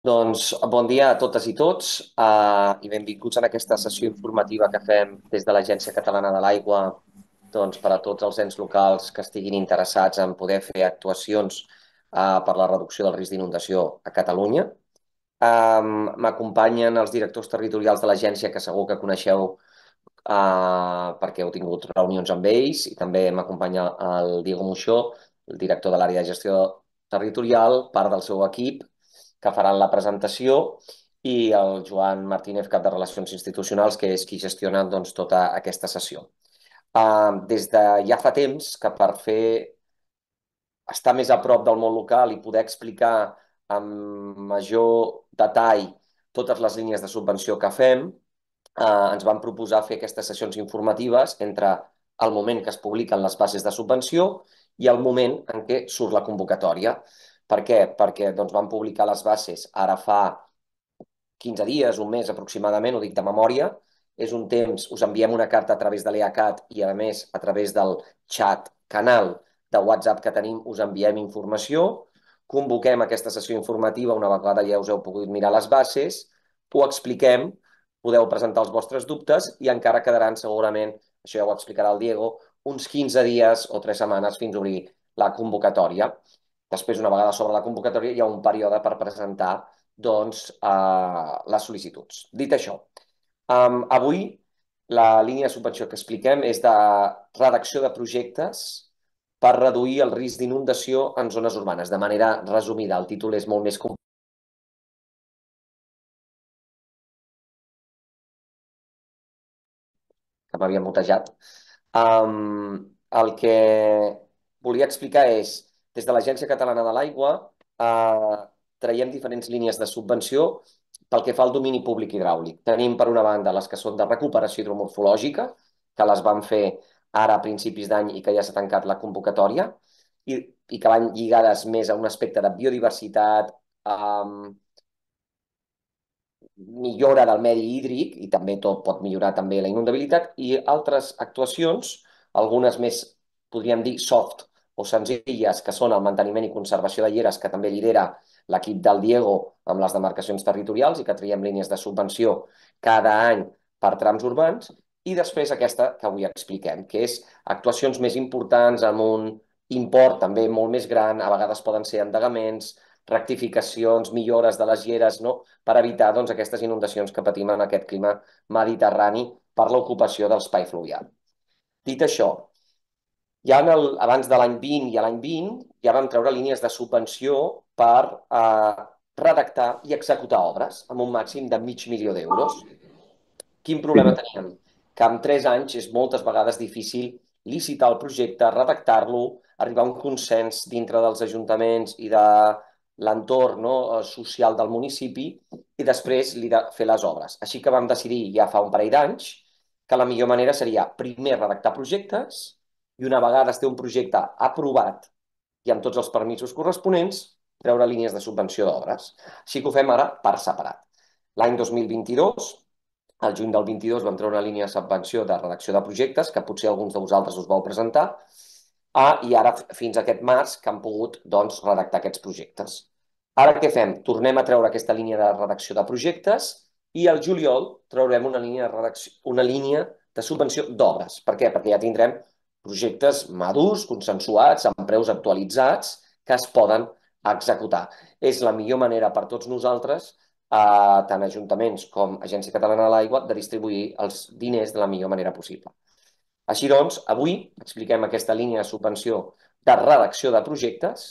Doncs bon dia a totes i tots i benvinguts en aquesta sessió informativa que fem des de l'Agència Catalana de l'Aigua per a tots els ens locals que estiguin interessats en poder fer actuacions per la reducció del risc d'inundació a Catalunya. M'acompanyen els directors territorials de l'agència que segur que coneixeu perquè heu tingut reunions amb ells, i també m'acompanya el Diego Moixó, el director de l'àrea de gestió territorial, part del seu equip, que faran la presentació, i el Joan Martínez, cap de Relacions Institucionals, que és qui gestiona tota aquesta sessió. Des de ja fa temps que per estar més a prop del món local i poder explicar amb major detall totes les línies de subvenció que fem, ens van proposar fer aquestes sessions informatives entre el moment que es publiquen les bases de subvenció i el moment en què surt la convocatòria. Per què? Perquè van publicar les bases ara fa 15 dies, un mes aproximadament, ho dic de memòria. És un temps, us enviem una carta a través de l'EACAT i, a més, a través del xat canal de WhatsApp que tenim, us enviem informació. Convoquem aquesta sessió informativa una vegada ja us heu pogut mirar les bases, ho expliquem, podeu presentar els vostres dubtes i encara quedaran segurament, això ja ho explicarà el Diego, uns 15 dies o 3 setmanes fins a obrir la convocatòria. Després, una vegada sobre la convocatòria, hi ha un període per presentar les sol·licituds. Dit això, avui la línia de subvenció que expliquem és de redacció de projectes per reduir el risc d'inundació en zones urbanes. De manera resumida, el títol és molt més complex, que m'havia mutejat. El que volia explicar és, des de l'Agència Catalana de l'Aigua, traiem diferents línies de subvenció pel que fa al domini públic hidràulic. Tenim, per una banda, les que són de recuperació hidromorfològica, que les vam fer ara a principis d'any i que ja s'ha tancat la convocatòria, i que van lligades més a un aspecte de biodiversitat, millora del medi hídric, i també tot pot millorar també la inundabilitat, i altres actuacions, algunes més, podríem dir, soft o senzilles, que són el manteniment i conservació de lleres, que també lidera l'equip del Diego amb les demarcacions territorials i que traiem línies de subvenció cada any per trams urbans, i després aquesta que avui expliquem, que és actuacions més importants amb un import també molt més gran, a vegades poden ser endegaments, rectificacions, millores de les lleres, no? Per evitar aquestes inundacions que patim en aquest clima mediterrani per l'ocupació de l'espai fluvial. Dit això, ja abans de l'any 20 i a l'any 20 ja vam treure línies de subvenció per redactar i executar obres amb un màxim de $500.000. Quin problema teníem? Que en 3 anys és moltes vegades difícil licitar el projecte, redactar-lo, arribar a un consens dintre dels ajuntaments i de l'entorn social del municipi i després fer les obres. Així que vam decidir ja fa un parell d'anys que la millor manera seria primer redactar projectes i una vegada es té un projecte aprovat i amb tots els permisos corresponents, treure línies de subvenció d'obres. Així que ho fem ara per separat. L'any 2022, al juny del 22, vam treure una línia de subvenció de redacció de projectes, que potser alguns de vosaltres us vau presentar, i ara fins a aquest març que han pogut redactar aquests projectes. Ara què fem? Tornem a treure aquesta línia de redacció de projectes i al juliol traurem una línia de subvenció d'obres. Per què? Perquè ja tindrem projectes madurs, consensuats, amb preus actualitzats, que es poden executar. És la millor manera per tots nosaltres, tant ajuntaments com Agència Catalana de l'Aigua, de distribuir els diners de la millor manera possible. Així doncs, avui expliquem aquesta línia de subvenció de redacció de projectes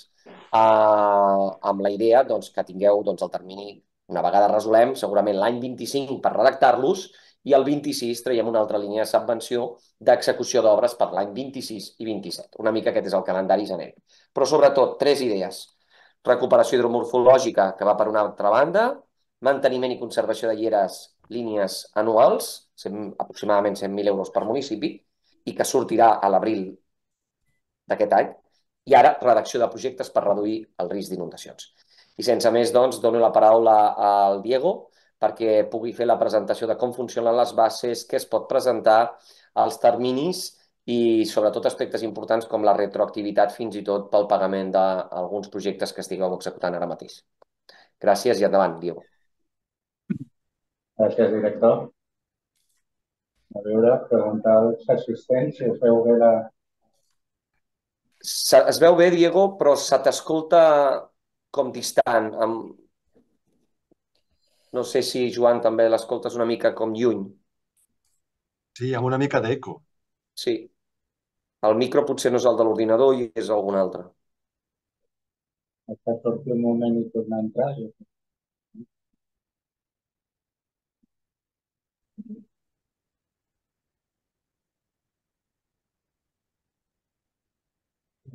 amb la idea que tingueu el termini, una vegada resolem, segurament l'any 25 per redactar-los, i el 26 traiem una altra línia de subvenció d'execució d'obres per l'any 26 i 27. Una mica aquest és el calendari genèric. Però sobretot, 3 idees. Recuperació hidromorfològica, que va per una altra banda, manteniment i conservació de lleres, línies anuals, aproximadament 100.000 euros per municipi, i que sortirà a l'abril d'aquest any, i ara redacció de projectes per reduir el risc d'inundacions. I sense més, dono la paraula al Diego perquè pugui fer la presentació de com funcionen les bases, què es pot presentar, els terminis i sobretot aspectes importants com la retroactivitat fins i tot pel pagament d'alguns projectes que estigueu executant ara mateix. Gràcies i endavant, Diego. Gràcies, director. A veure, preguntar als assistents si us veu bé la... Es veu bé, Diego, però se t'escolta com distant. No sé si, Joan, també l'escoltes una mica com lluny. Sí, amb una mica d'eco. Sí. El micro potser no és el de l'ordinador i és algun altre. Està sortir un moment i tornar a entrar.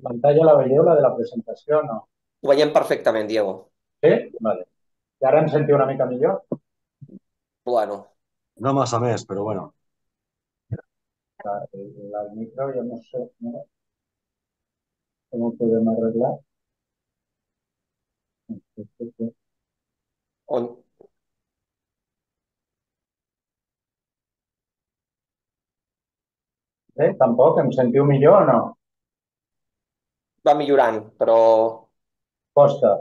La pantalla la veieu, la de la presentació, no? Ho veiem perfectament, Diego. Sí? Vale. I ara em sentiu una mica millor? Bueno, No massa més, però bueno. El micro, jo no sé, no? Com ho podem arreglar? on Bé, tampoc, em sentiu millor o no? va millorant, però Costa.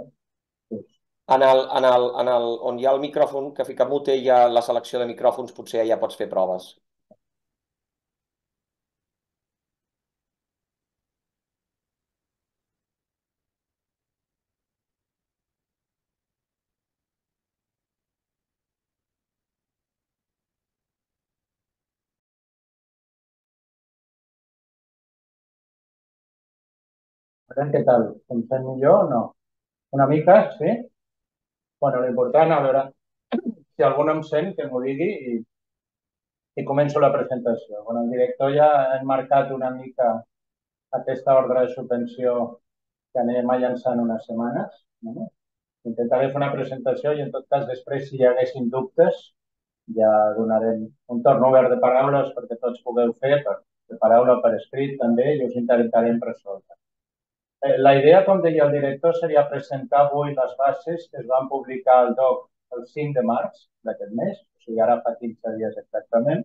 on hi ha el micròfon que fica mute, hi ha la selecció de micròfons, potser ja pots fer proves. Ara què tal? Em sent millor o no? Una mica, sí? Bueno, l'important, a veure, si algú no em sent, que m'ho digui i començo la presentació. Bueno, el director ja ha enmarcat una mica aquesta ordre de subvenció que anem a llançar en unes setmanes. No? Intentaré fer una presentació i, en tot cas, després, si hi haguessin dubtes, ja donarem un torn obert de paraules perquè tots pugueu fer, de paraula per escrit també, i us intentarem resoldre. La idea, com deia el director, seria presentar avui les bases que es van publicar al DOC el 5 de març d'aquest mes, o sigui, ara fa 15 dies exactament,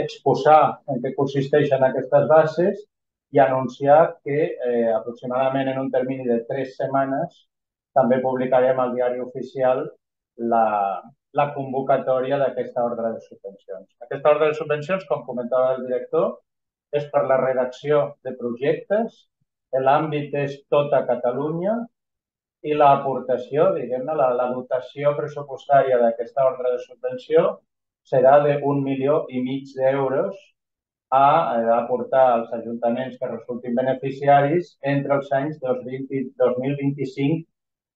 exposar en què consisteixen aquestes bases i anunciar que aproximadament en un termini de 3 setmanes també publicarem al diari oficial la, la convocatòria d'aquesta ordre de subvencions. Aquesta ordre de subvencions, com comentava el director, és per la redacció de projectes, l'àmbit és tota Catalunya i l'aportació, diguem-ne, la dotació pressupostària d'aquesta ordre de subvenció serà d'1,5 milió d'euros a aportar als ajuntaments que resultin beneficiaris entre els anys 2025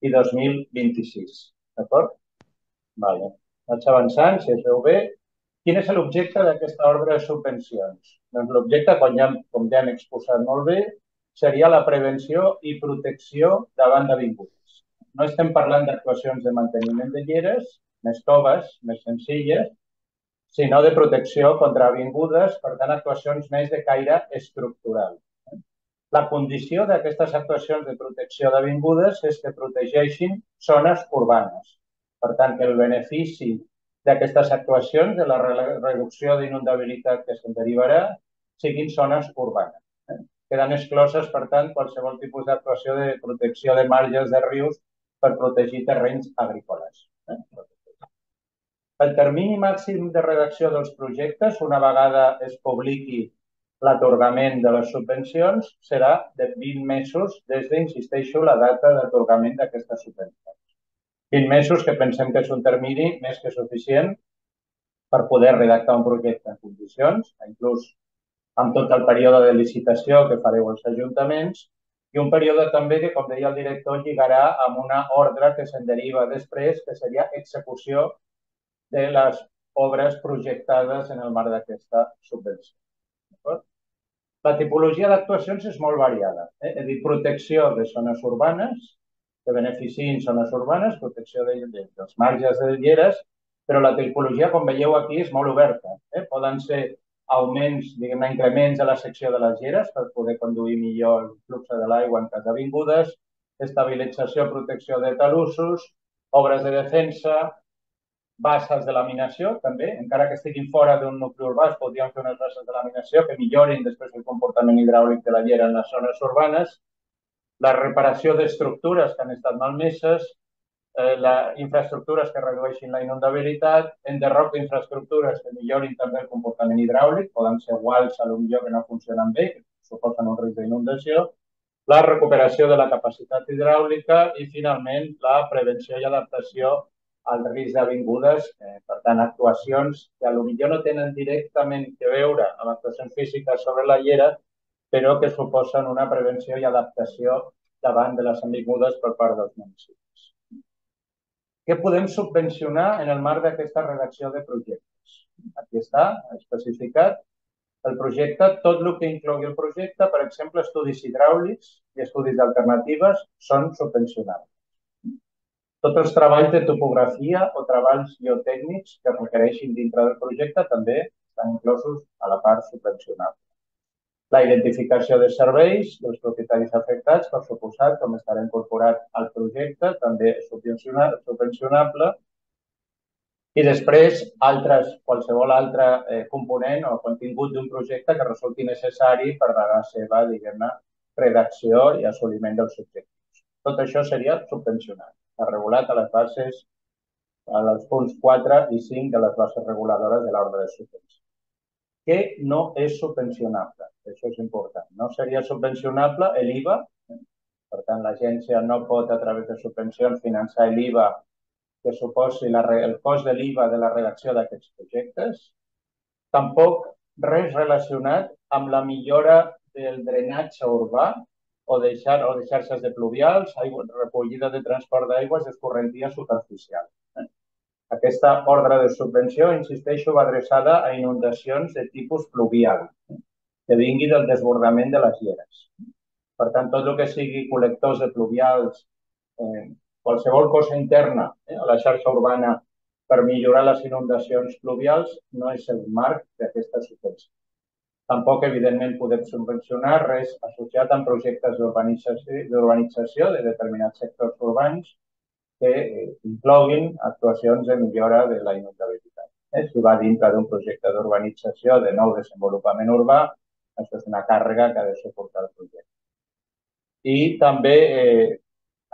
i 2026. D'acord? Vale. Vaig avançant, si es veu bé. Quin és l'objecte d'aquesta ordre de subvencions? Doncs l'objecte, com ja hem exposat molt bé, seria la prevenció i protecció davant d'avingudes. No estem parlant d'actuacions de manteniment de lleres, més toves, més senzilles, sinó de protecció contra avingudes, per tant, actuacions més de caire estructural. La condició d'aquestes actuacions de protecció d'avingudes és que protegeixin zones urbanes. Per tant, que el benefici d'aquestes actuacions, de la reducció d'inundabilitat que se'n derivarà, siguin zones urbanes. Queden excloses, per tant, qualsevol tipus d'actuació de protecció de marges de rius per protegir terrenys agrícoles. El termini màxim de redacció dels projectes, una vegada es publiqui l'atorgament de les subvencions, serà de 20 mesos des de, insisteixo, la data d'atorgament d'aquestes subvencions. 20 mesos que pensem que és un termini més que suficient per poder redactar un projecte en condicions, inclús amb tot el període de licitació que fareu als ajuntaments, i un període també que, com deia el director, lligarà amb una ordre que se'n deriva després, que seria execució de les obres projectades en el marc d'aquesta subvenció. La tipologia d'actuacions és molt variada. És a dir, protecció de zones urbanes, que beneficiïn zones urbanes, protecció dels marges de lleres, però la tipologia, com veieu aquí, és molt oberta. Poden ser augments, diguem-ne, increments a la secció de les lleres per poder conduir millor el flux de l'aigua en cas d'avingudes, estabilització, protecció de talussos, obres de defensa, bases de laminació, també, encara que estiguin fora d'un nucli urbà, es podrien fer unes bases de laminació que millorin després el comportament hidràulic de la llera en les zones urbanes, la reparació d'estructures que han estat malmeses, infraestructures que redueixin la inundabilitat, enderroc d'infraestructures que millorin també el comportament hidràulic, poden ser guals potser que no funcionen bé, que suposen un risc d'inundació, la recuperació de la capacitat hidràulica i, finalment, la prevenció i adaptació al risc d'avingudes. Per tant, actuacions que potser no tenen directament a veure amb actuacions físiques sobre la llera, però que suposen una prevenció i adaptació davant de les avingudes per part dels municipis. Què podem subvencionar en el marc d'aquesta redacció de projectes? Aquí està especificat el projecte. Tot el que inclogui el projecte, per exemple, estudis hidràulics i estudis d'alternatives, són subvencionables. Tots els treballs de topografia o treballs geotècnics que requereixin dintre del projecte també estan inclosos a la part subvencionable. La identificació de serveis dels propietaris afectats, per suposat, com estarà incorporat al projecte, també és subvencionable. I després, qualsevol altre component o contingut d'un projecte que resulti necessari per a la seva, diguem-ne, redacció i assoliment dels objectius. Tot això seria subvencionat. Està regulat a les bases, als punts 4 i 5 de les bases reguladores de l'ordre de subvenció. Què no és subvencionable? Això és important. No seria subvencionable l'IVA. Per tant, l'agència no pot, a través de subvencions, finançar l'IVA que suposi el cost de l'IVA de la redacció d'aquests projectes. Tampoc res relacionat amb la millora del drenatge urbà o de xarxes de pluvials, recollida de transport d'aigües i escorrentia superficial. Aquesta ordre de subvenció, insisteixo, va adreçada a inundacions de tipus pluvial, que vingui del desbordament de les lleres. Per tant, tot el que sigui col·lectors de pluvials, qualsevol cosa interna a la xarxa urbana per millorar les inundacions pluvials no és el marc d'aquesta subvenció. Tampoc, evidentment, podem subvencionar res associat amb projectes d'urbanització de determinats sectors urbans que incloguin actuacions de millora de la inundabilitat. Si va dintre d'un projecte d'urbanització de nou desenvolupament urbà, això és una càrrega que ha de suportar el projecte. I també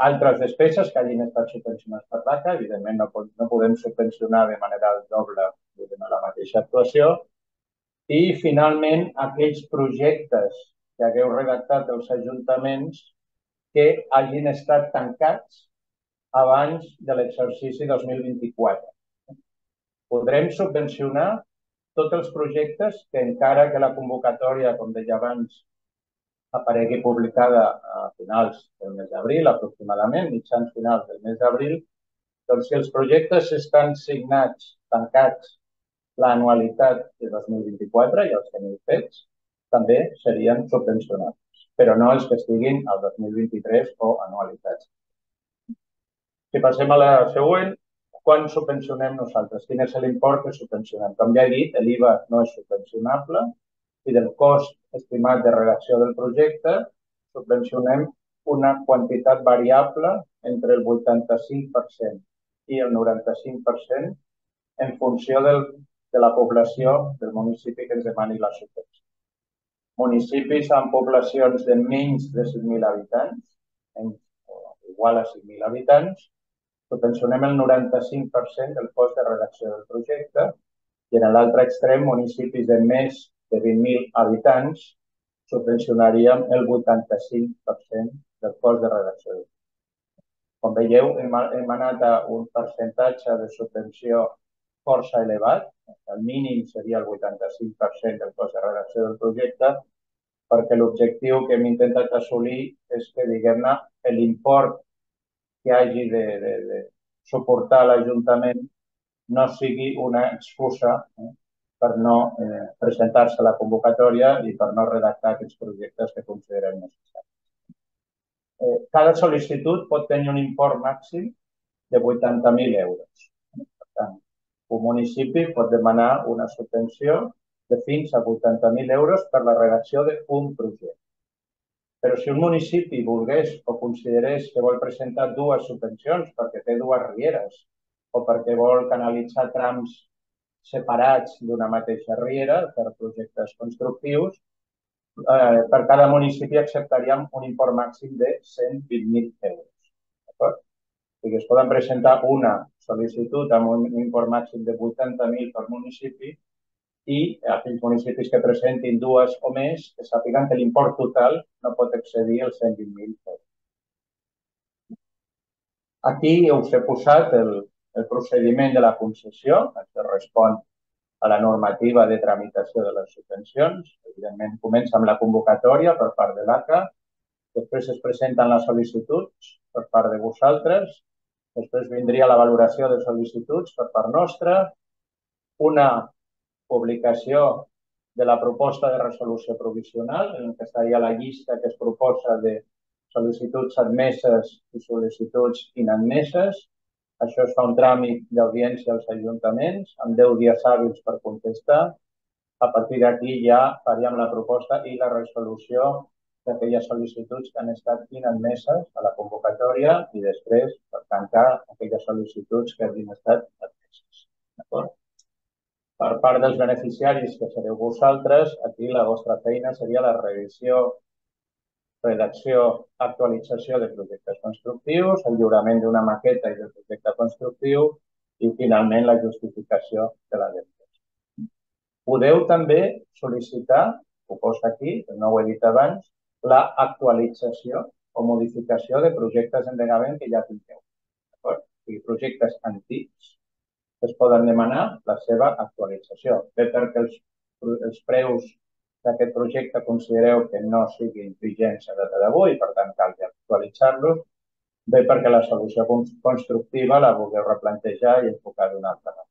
altres despeses que hagin estat subvencionades per l'ACA, evidentment no podem subvencionar de manera doble la mateixa actuació. I, finalment, aquells projectes que hagueu redactat els ajuntaments que hagin estat tancats abans de l'exercici 2024. Podrem subvencionar tots els projectes que, encara que la convocatòria, com deia abans, aparegui publicada a finals del mes d'abril, aproximadament, mitjans finals del mes d'abril, doncs si els projectes estan signats, tancats, l'anualitat de 2024 i els tenim fets, també serien subvencionables, però no els que estiguin al 2023 o anualitats. Si passem a la següent, quan subvencionem nosaltres? Quin és l'import que subvencionem? Com ja he dit, l'IVA no és subvencionable i del cost estimat de redacció del projecte subvencionem una quantitat variable entre el 85% i el 95% en funció de la població del municipi que ens demani la subvenció. Municipis amb poblacions de menys de 5.000 habitants, igual a 5.000 habitants, subvencionem el 95% del cost de redacció del projecte i en l'altre extrem, municipis de més de 20.000 habitants, subvencionaríem el 85% del cost de redacció del projecte. Com veieu, hem anat a un percentatge de subvenció força elevat, el mínim seria el 85% del cost de redacció del projecte, perquè l'objectiu que hem intentat assolir és que, diguem-ne, l'import que hagi de suportar l'Ajuntament no sigui una excusa per no presentar-se a la convocatòria i per no redactar aquests projectes que considerem necessaris. Cada sol·licitud pot tenir un import màxim de 80.000 euros. Per tant, un municipi pot demanar una subvenció de fins a 80.000 euros per la redacció d'un projecte. Però si un municipi volgués o considerés que vol presentar dues subvencions perquè té dues rieres o perquè vol canalitzar trams separats d'una mateixa riera per projectes constructius, per cada municipi acceptaríem un import màxim de 120.000 euros. sigui, es poden presentar una sol·licitud amb un import màxim de 80.000 per municipi i aquells municipis que presentin dues o més que sàpiguen que l'import total no pot excedir els 120.000 euros. Aquí us he posat el procediment de la concessió, que respon a la normativa de tramitació de les subvencions. Evidentment, comença amb la convocatòria per part de l'ACA, després es presenten les sol·licituds per part de vosaltres, després vindria la valoració de sol·licituds per part nostra, una publicació de la proposta de resolució provisional, en què estaria la llista que es proposa de sol·licituds admeses i sol·licituds inadmeses. Això es fa un tràmit d'audiència als ajuntaments, amb 10 dies hàbils per contestar. A partir d'aquí ja faríem la proposta i la resolució d'aquelles sol·licituds que han estat inadmeses a la convocatòria i després per tancar aquelles sol·licituds que hagin estat admeses. D'acord? Per part dels beneficiaris, que sereu vosaltres, aquí la vostra feina seria la revisió, redacció, actualització de projectes constructius, el lliurament d'una maqueta i del projecte constructiu i, finalment, la justificació de la despesa. Podeu també sol·licitar, ho posa aquí, que no ho he dit abans, l'actualització o modificació de projectes d'endegament que ja tingueu. O sigui, projectes antics es poden demanar la seva actualització. Bé perquè els preus d'aquest projecte considereu que no siguin vigents a data d'avui, per tant cal actualitzar-los, bé perquè la solució constructiva la vulgueu replantejar i enfocar d'una altra manera.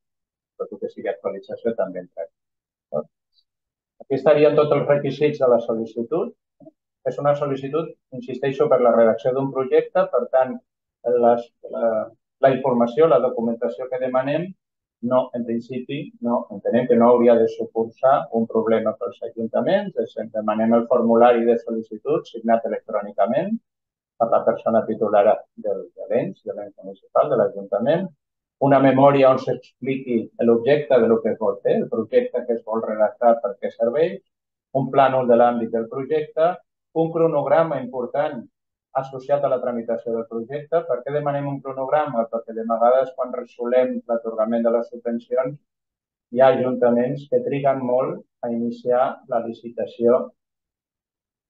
Tot el que sigui actualització també entra. Aquí estarien tots els requisits de la sol·licitud. És una sol·licitud, insisteixo, per la redacció d'un projecte, per tant, la informació, la documentació que demanem, no, en principi, no, entenem que no hauria de suposar un problema pels ajuntaments. Demanem el formulari de sol·licitud signat electrònicament per la persona titular de l'ens municipal, de l'Ajuntament, una memòria on s'expliqui l'objecte del que es vol fer, el projecte que es vol redactar per què serveix, un plànol de l'àmbit del projecte, un cronograma important associat a la tramitació del projecte. Per què demanem un cronograma? Perquè de vegades quan resolem l'atorgament de les subvencions hi ha ajuntaments que triguen molt a iniciar la licitació,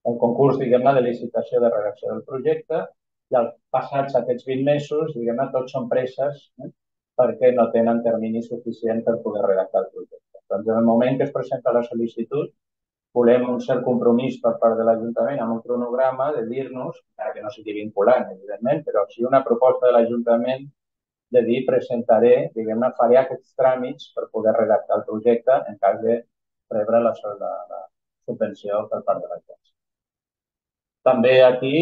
el concurs, diguem-ne, de licitació de redacció del projecte, i al passats aquests 20 mesos, diguem-ne, tots són presses perquè no tenen termini suficient per poder redactar el projecte. Doncs en el moment que es presenta la sol·licitud, volem un cert compromís per part de l'Ajuntament amb un cronograma de dir-nos, que no sigui vinculant, evidentment, però si una proposta de l'Ajuntament de dir presentaré, diguem-ne, faré aquests tràmits per poder redactar el projecte en cas de rebre la subvenció per part de l'Agència. També aquí,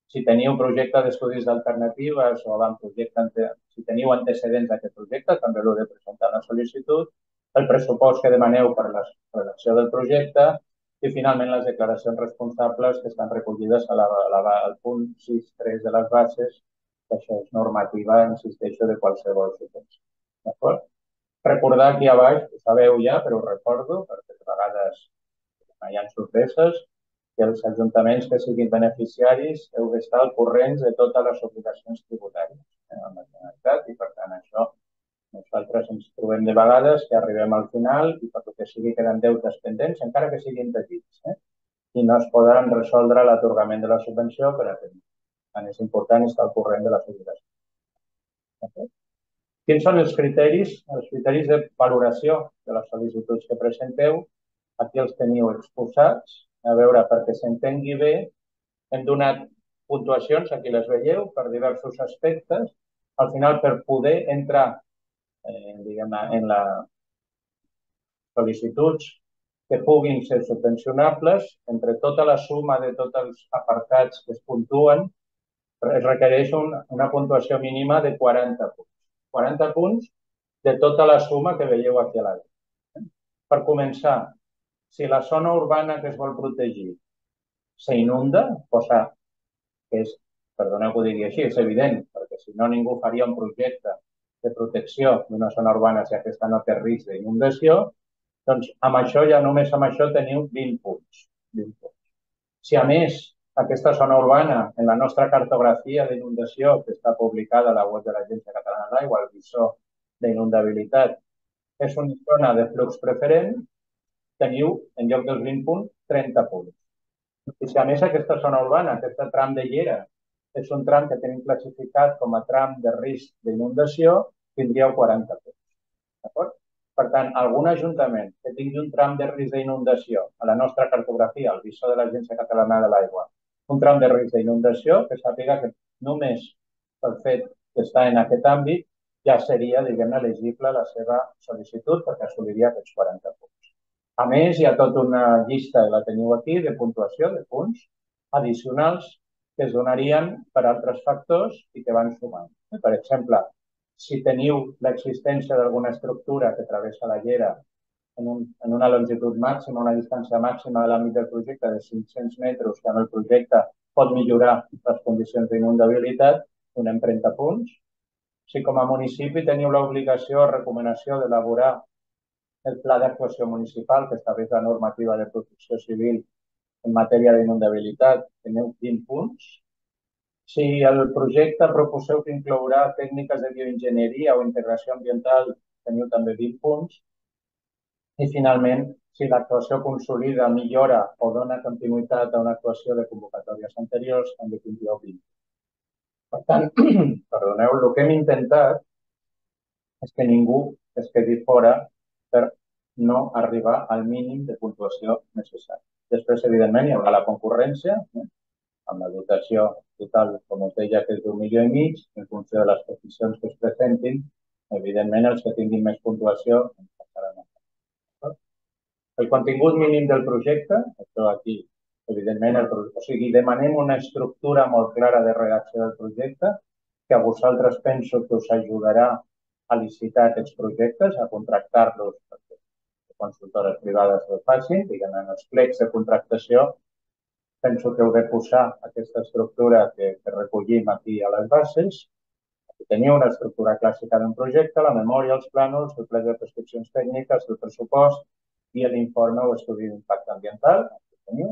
si teniu un projecte d'estudis d'alternatives o avantprojecte, si teniu antecedents d'aquest projecte, també l'heu de presentar a la sol·licitud, el pressupost que demaneu per la redacció del projecte i, finalment, les declaracions responsables que estan recollides al punt 6.3 de les bases, que això és normativa, insisteixo, de qualsevol subvenció. D'acord? Recordar aquí a baix, ho sabeu ja, però ho recordo, perquè a vegades hi ha sorpreses, que els ajuntaments que siguin beneficiaris heu d'estar al corrent de totes les obligacions tributàries amb la Generalitat i, per tant, això nosaltres ens trobem de vegades que arribem al final i per que sigui queden deutes pendents, encara que siguin petits, i no es poden resoldre l'atorgament de la subvenció per a temps. Tant és important estar al corrent de les obligacions. Quins són els criteris? Els criteris de valoració de les sol·licituds que presenteu. Aquí els teniu exposats. A veure, perquè s'entengui bé, hem donat puntuacions, aquí les veieu, per diversos aspectes. Al final, per poder entrar en les sol·licituds que puguin ser subvencionables, entre tota la suma de tots els apartats que es puntuen, es requereix una puntuació mínima de 40 punts. 40 punts de tota la suma que veieu aquí a l'àrea. Per començar, si la zona urbana que es vol protegir s'inunda, cosa que és, perdoneu que ho digui així, és evident, perquè si no ningú faria un projecte de protecció d'una zona urbana si aquesta no té risc d'inundació, doncs amb això, ja només amb això, teniu 20 punts. Si a més aquesta zona urbana, en la nostra cartografia d'inundació, que està publicada a la web de l'Agència Catalana de l'Aigua, el visor d'inundabilitat, és una zona de flux preferent, teniu, en lloc dels 20 punts, 30 punts. I si a més aquesta zona urbana, aquest tram de Llera, és un tram que tenim classificat com a tram de risc d'inundació, tindríeu 40 punts. D'acord? Per tant, algun ajuntament que tingui un tram de risc d'inundació a la nostra cartografia, al visor de l'Agència Catalana de l'Aigua, un tram de risc d'inundació, que sàpiga que només pel fet que està en aquest àmbit ja seria, diguem-ne, elegible la seva sol·licitud perquè assoliria aquests 40 punts. A més, hi ha tota una llista, la teniu aquí, de puntuació, de punts addicionals que es donarien per altres factors i que van sumant. Per exemple, si teniu l'existència d'alguna estructura que travessa la llera en una longitud màxima, una distància màxima de l'àmbit del projecte de 500 metres, que amb el projecte pot millorar les condicions d'inundabilitat, donem 30 punts. Si com a municipi teniu l'obligació o recomanació d'elaborar el pla d'actuació municipal que estableix la normativa de protecció civil en matèria d'inundabilitat, teniu 20 punts. Si el projecte proposeu que inclourà tècniques de bioenginyeria o integració ambiental, teniu també 20 punts. I finalment, si l'actuació consolida, millora o dona continuïtat a una actuació de convocatòries anteriors, també tindríeu 20. Per tant, perdoneu, el que hem intentat és que ningú es quedi fora per no arribar al mínim de puntuació necessari. Després, evidentment, hi haurà la concurrència, amb la dotació total, com us deia, que és d'1,5 milions, en funció de les peticions que es presentin, evidentment, els que tinguin més puntuació ens passaran a. El contingut mínim del projecte, això aquí, evidentment, o sigui, demanem una estructura molt clara de redacció del projecte, que a vosaltres penso que us ajudarà a licitar aquests projectes, a contractar-los perquè consultores privades ho facin, diguem, en els plecs de contractació. Penso que heu de posar aquesta estructura que recollim aquí a les bases. Aquí teniu una estructura clàssica d'un projecte, la memòria, els plànols, el plec de prescripcions tècniques, el pressupost i l'informe o estudi d'impacte ambiental. Aquí teniu.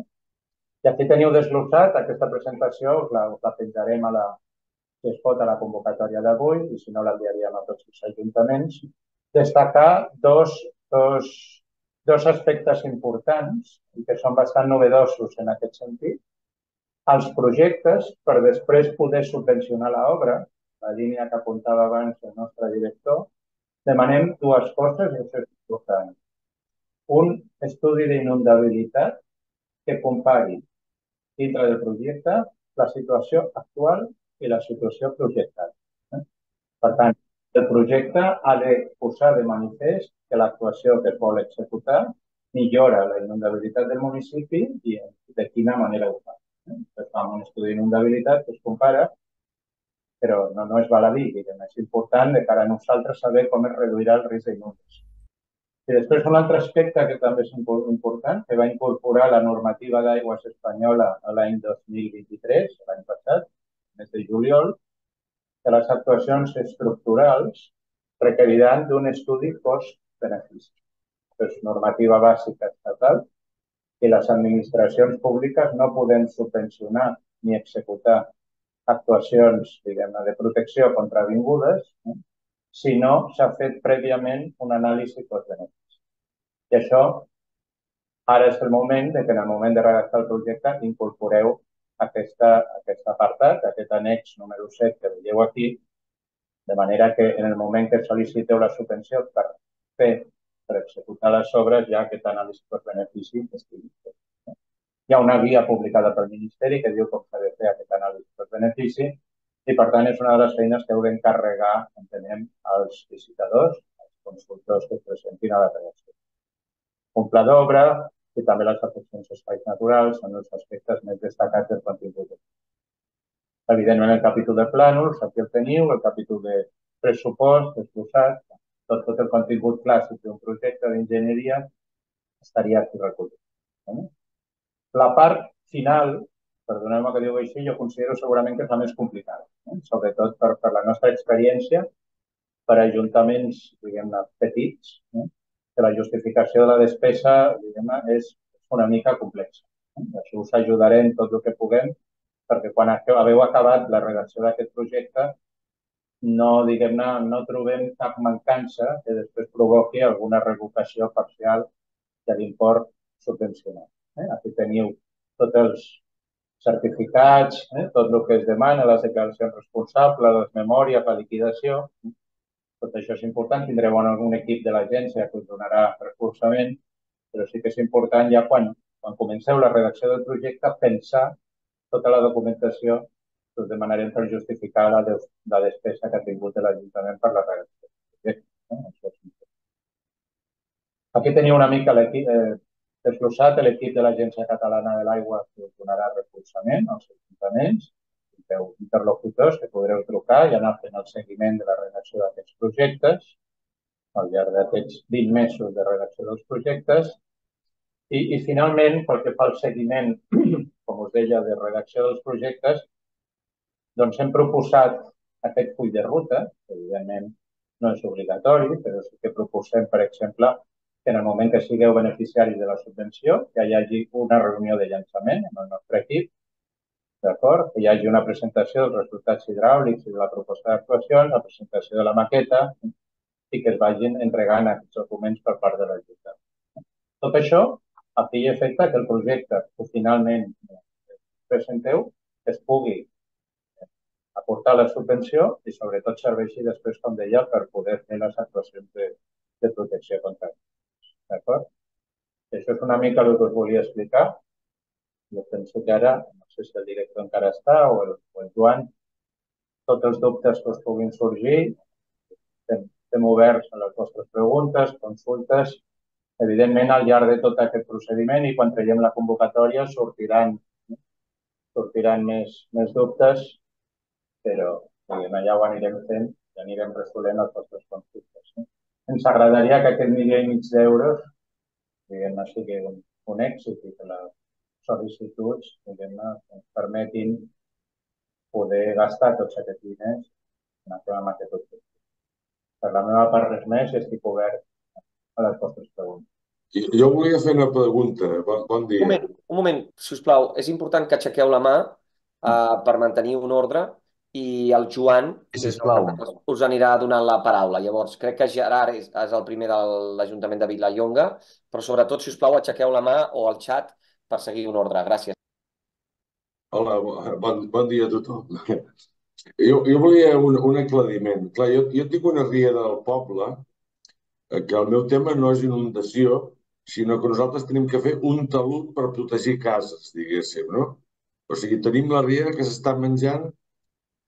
I aquí teniu desglossat aquesta presentació, us la penjarem si es pot, a la convocatòria d'avui i si no l'enviaríem a tots els ajuntaments. Destacar dos aspectes importants i que són bastant novedosos en aquest sentit. Els projectes, per després poder subvencionar l'obra, la línia que apuntava abans el nostre director, demanem dues coses i això és important. Un estudi d'inundabilitat que compari dintre del projecte la situació actual i la situació projectada. Per tant, el projecte ha de posar de manifest que l'actuació que es vol executar millora la inundabilitat del municipi i de quina manera ho fa. Es fa un estudi d'inundabilitat que es compara, però no és baladí, diguem. És important de cara a nosaltres saber com es reduirà el risc d'inundació. I després un altre aspecte que també és important, que va incorporar la normativa d'aigües espanyola l'any 2023, l'any passat, mes de juliol, que les actuacions estructurals requeriran d'un estudi cost-benefici. És normativa bàsica estatal i les administracions públiques no podem subvencionar ni executar actuacions, diguem-ne, de protecció contra vingudes si no s'ha fet prèviament un anàlisi cost-benefici. I això ara és el moment que en el moment de redactar el projecte incorporeu aquest apartat, aquest annex número 7 que veieu aquí, de manera que en el moment que sol·liciteu la subvenció per executar les obres, ja aquest anàlisi cost-benefici estigui fet. Hi ha una guia publicada pel Ministeri que diu com s'ha de fer aquest anàlisi cost-benefici i, per tant, és una de les feines que heu d'encarregar, entenem, als licitadors, als consultors que es presentin a la redacció. Un pla d'obra i també les afeccions espais naturals són els aspectes més destacats del contingut. Evidentment, el capítol de plànols, aquí el teniu, el capítol de pressupost, desglossat, tot el contingut clàssic d'un projecte d'enginyeria estaria aquí recollit. La part final, perdoneu-me que diu així, jo considero segurament que és la més complicada, sobretot per la nostra experiència, per ajuntaments, diguem-ne, petits, que la justificació de la despesa, diguem-ne, és una mica complexa. Això us ajudarem tot el que puguem, perquè quan haveu acabat la redacció d'aquest projecte no, diguem-ne, no trobem cap mancança que després provoqui alguna revocació parcial de l'import subvencionat. Aquí teniu tots els certificats, tot el que es demana, les declaracions responsables, les memòries, la liquidació. Tot això és important. Tindreu algun equip de l'agència que us donarà recolzament, però sí que és important ja quan comenceu la redacció del projecte pensar tota la documentació que us demanarem per justificar la despesa que ha tingut l'Ajuntament per la redacció del projecte. Això és important. Aquí teniu una mica l'equip desglossat, l'equip de l'Agència Catalana de l'Aigua que us donarà recolzament als ajuntaments. Tindreu interlocutors que podreu trucar i anar fent el seguiment de la redacció d'aquests projectes al llarg d'aquests 20 mesos de redacció dels projectes. I finalment, pel que fa al seguiment, com us deia, de redacció dels projectes, doncs hem proposat aquest full de ruta, que evidentment no és obligatori, però sí que proposem, per exemple, que en el moment que sigueu beneficiaris de la subvenció, que hi hagi una reunió de llançament amb el nostre equip, d'acord? Que hi hagi una presentació dels resultats hidràulics i de la proposta d'actuacions, la presentació de la maqueta i que es vagin entregant aquests documents per part de l'Ajuntament. Tot això a fi i efecte que el projecte que finalment presenteu es pugui aportar la subvenció i sobretot serveixi després, com deia, per poder fer les actuacions de protecció contra inundàcies. D'acord? Això és una mica el que us volia explicar. Jo penso que ara, no sé si el director encara està o el Joan, tots els dubtes que us puguin sorgir, estem oberts a les vostres preguntes, consultes. Evidentment, al llarg de tot aquest procediment i quan traiem la convocatòria sortiran més dubtes, però ja ho anirem fent i anirem resolent les vostres consultes. Ens agradaria que aquest 1,5 milió d'euros sigui un èxit i que les sol·licituds ens permetin poder gastar tots aquests diners en aquest objectiu. Per la meva part, res més i estic obert a les vostres preguntes. Jo volia fer una pregunta. Bon dia. Un moment, sisplau. És important que aixequeu la mà per mantenir un ordre i el Joan us anirà donant la paraula. Llavors, crec que Gerard és el primer de l'Ajuntament de Vilallonga, però sobretot, si us plau, aixequeu la mà o el xat per seguir un ordre. Gràcies. Hola, bon dia a tothom. Jo volia un aclariment. Clar, jo tinc una ria del poble que el meu tema no és inundació, sinó que nosaltres tenim que fer un talud per protegir cases, diguéssim, no? O sigui, tenim la riera que s'està menjant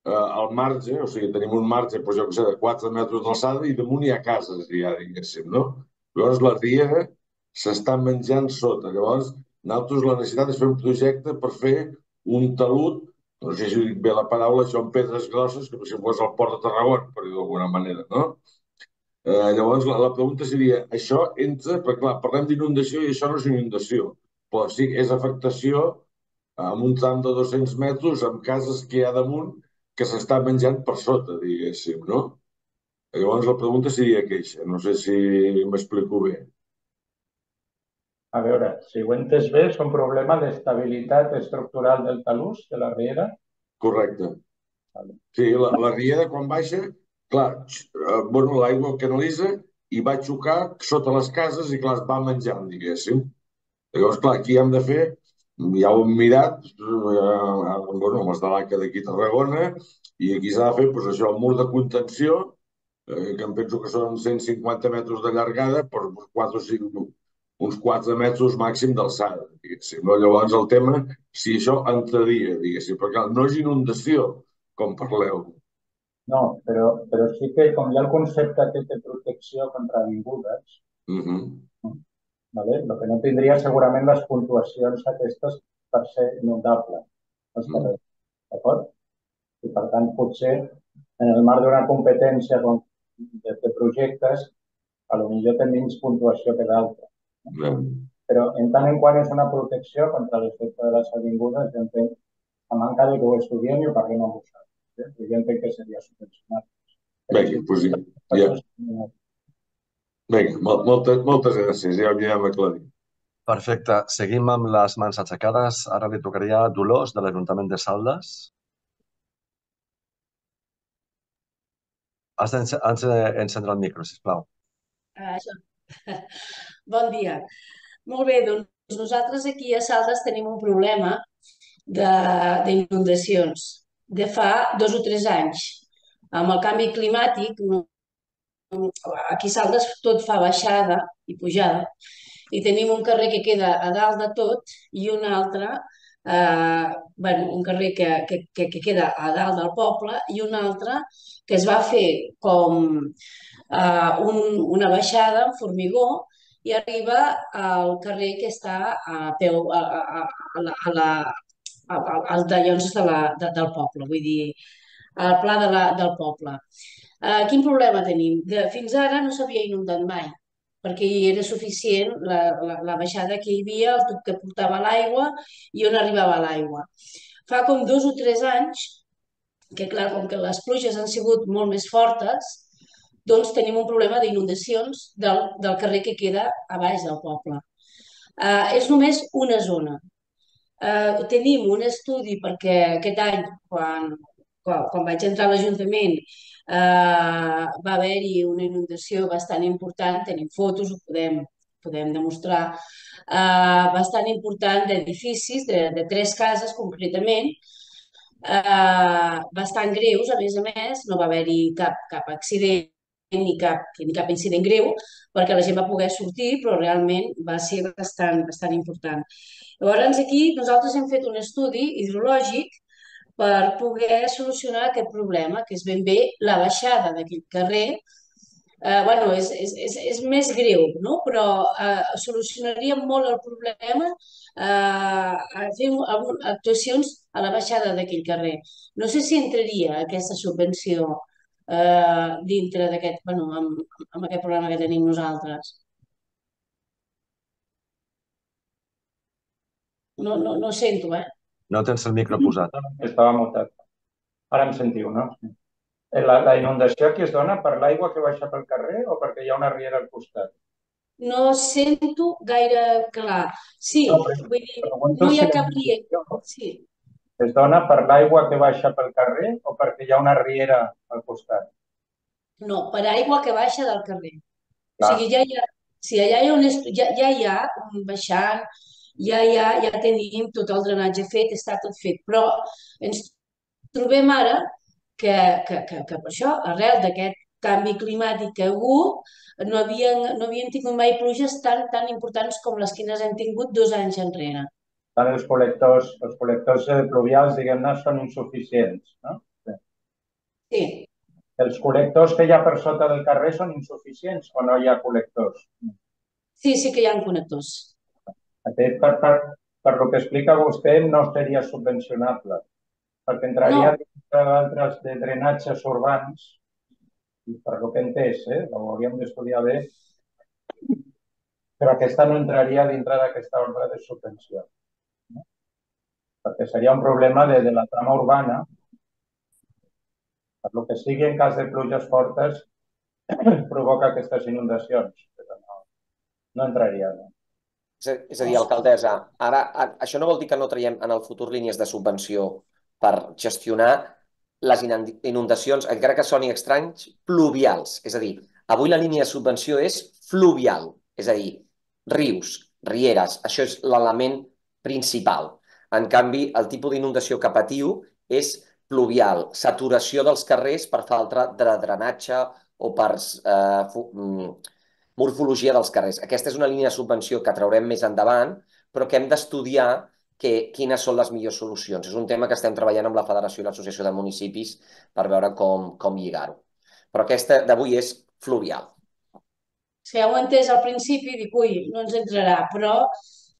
al marge, o sigui, tenim un marge, doncs jo què sé, de 4 metres d'alçada i damunt hi ha cases, ja, diguéssim, no? Llavors la riera s'està menjant sota. Llavors, nosaltres la necessitat és fer un projecte per fer un talud, no sé si dic bé la paraula, això amb pedres grosses, com si fos el port de Tarragona, per dir d'alguna manera, no? Llavors, la pregunta seria, això entra, perquè clar, parlem d'inundació i això no és inundació, però sí que és afectació amb un tram de 200 metres amb cases que hi ha damunt que s'està menjant per sota, diguéssim, no? Llavors la pregunta seria queixa, no sé si m'explico bé. A veure, si ho he entès bé, és un problema d'estabilitat estructural del talús de la riera? Correcte. Sí, la riera quan baixa, clar, l'aigua canalitza i va xocar sota les cases i clar, es va menjant, diguéssim. Llavors, clar, aquí hem de fer, ja ho hem mirat, amb els de l'ACA d'aquí a Tarragona, i aquí s'ha de fer, doncs això, el mur de contenció, que em penso que són 150 metres de llargada, per uns 4 metres màxim d'alçada, diguéssim. Llavors, el tema, si això entraria, diguéssim, perquè no és inundació, com parleu. No, però sí que com hi ha el concepte aquest de protecció contra vingudes, el que no tindria segurament les puntuacions aquestes per ser inundable als carrers, d'acord? I per tant, potser en el marc d'una competència de projectes, potser té menys puntuació que d'altres. Però en tant en quant és una protecció contra l'efecte de les avingudes, jo entenc, a manca de que ho estudiem i ho parlem amb vosaltres. Jo entenc que seria subvencionat. Vinga, doncs ja. Vinga, moltes gràcies, ja ho anirem aclarint. Perfecte. Seguim amb les mans aixecades. Ara li tocaria a Dolors, de l'Ajuntament de Saldes. Has d'encendre el micro, sisplau. Això. Bon dia. Molt bé, doncs nosaltres aquí a Saldes tenim un problema d'inundacions de fa 2 o 3 anys. Amb el canvi climàtic, aquí a Saldes tot fa baixada i pujada, i tenim un carrer que queda a dalt de tot i un altre, un carrer que queda a dalt del poble i un altre que es va fer com una baixada en formigó i arriba al carrer que està a peu, als dallons del poble, vull dir, al pla del poble. Quin problema tenim? Fins ara no s'havia inundat mai, perquè hi era suficient la baixada que hi havia, el tub que portava l'aigua i on arribava l'aigua. Fa com 2 o 3 anys, que clar, com que les pluges han sigut molt més fortes, doncs tenim un problema d'inundacions del carrer que queda a baix del poble. És només una zona. Tenim un estudi perquè aquest any, quan vaig entrar a l'Ajuntament, va haver-hi una inundació bastant important, tenim fotos, ho podem demostrar, bastant important d'edificis, de 3 cases concretament, bastant greus, a més, no va haver-hi cap accident ni cap incident greu, perquè la gent va poder sortir, però realment va ser bastant important. Llavors, aquí nosaltres hem fet un estudi hidrològic per poder solucionar aquest problema, que és ben bé la baixada d'aquell carrer. És més greu, no? Però solucionaria molt el problema fent actuacions a la baixada d'aquell carrer. No sé si entraria aquesta subvenció dintre d'aquest, amb aquest problema que tenim nosaltres. No sento, No tens el micro posat. Estava mutat. Ara em sentiu, no? La inundació aquí es dona per l'aigua que baixa pel carrer o perquè hi ha una riera al costat? No sento gaire clar. Sí, vull dir, no hi ha cap riera. Sí. Es dona per l'aigua que baixa pel carrer o perquè hi ha una riera al costat? No, per aigua que baixa del carrer. Clar. O sigui, ja hi ha un baixant, ja tenim tot el drenatge fet, està tot fet, però ens trobem ara que per això, arrel d'aquest canvi climàtic que ha hagut, no havien tingut mai pluges tan importants com les que hem tingut 2 anys enrere. Tant els col·lectors pluvials, diguem-ne, són insuficients, no? Sí. Els col·lectors que hi ha per sota del carrer són insuficients o no hi ha col·lectors? Sí que hi ha connectors. Aquest, per el que explica vostè, no seria subvencionable, perquè entraria dintre d'altres de drenatges urbans, i per el que he entès, ho hauríem d'estudiar bé, però aquesta no entraria dintre d'aquesta ordre de subvenció. Perquè seria un problema de la trama urbana, per el que sigui en cas de pluges fortes, provoca aquestes inundacions, però no entraria. És a dir, alcaldessa, ara això no vol dir que no traiem en el futur línies de subvenció per gestionar les inundacions, encara que soni estranys, pluvials. És a dir, avui la línia de subvenció és fluvial, és a dir, rius, rieres, això és l'element principal. En canvi, el tipus d'inundació que patiu és pluvial, saturació dels carrers per falta de drenatge o per morfologia dels carrers. Aquesta és una línia de subvenció que traurem més endavant, però que hem d'estudiar quines són les millors solucions. És un tema que estem treballant amb la Federació i l'Associació de Municipis per veure com lligar-ho. Però aquesta d'avui és fluvial. Si ja ho he entès al principi, dic, ui, no ens entrarà, però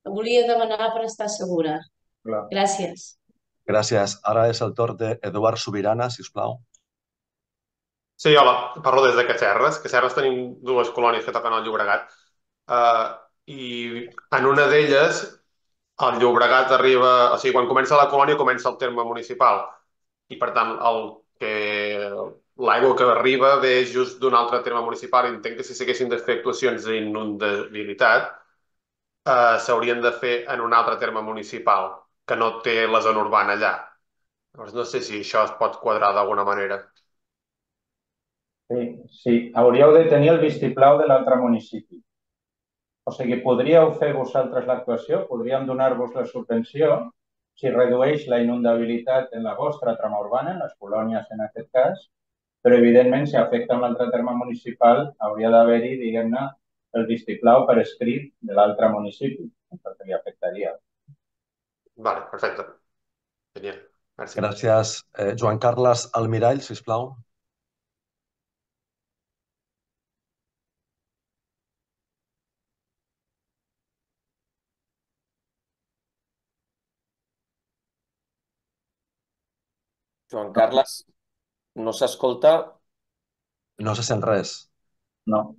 volia demanar per estar segura. Clar. Gràcies. Gràcies. Ara és el torn d'Eduard Sobirana, si us plau. Sí, hola, parlo des de Cacerres. A Cacerres tenim 2 colònies que toquen al Llobregat i en una d'elles el Llobregat arriba, o sigui, quan comença la colònia comença el terme municipal i per tant l'aigua que arriba ve just d'un altre terme municipal i entenc que si s'haguessin de fer actuacions d'inundabilitat s'haurien de fer en un altre terme municipal que no té la zona urbana allà. Llavors no sé si això es pot quadrar d'alguna manera. Sí, sí, hauríeu de tenir el vistiplau de l'altre municipi. O sigui, podríeu fer vosaltres l'actuació, podríem donar-vos la subvenció si redueix la inundabilitat en la vostra trama urbana, en les colònies en aquest cas, però evidentment si afecta un altre terme municipal hauria d'haver-hi, diguem-ne, el vistiplau per escrit de l'altre municipi, perquè li afectaria. Vale, perfecte. Genial. Merci. Gràcies. Joan Carles Almirall, sisplau. Joan Carles, no s'escolta? No se sent res. No.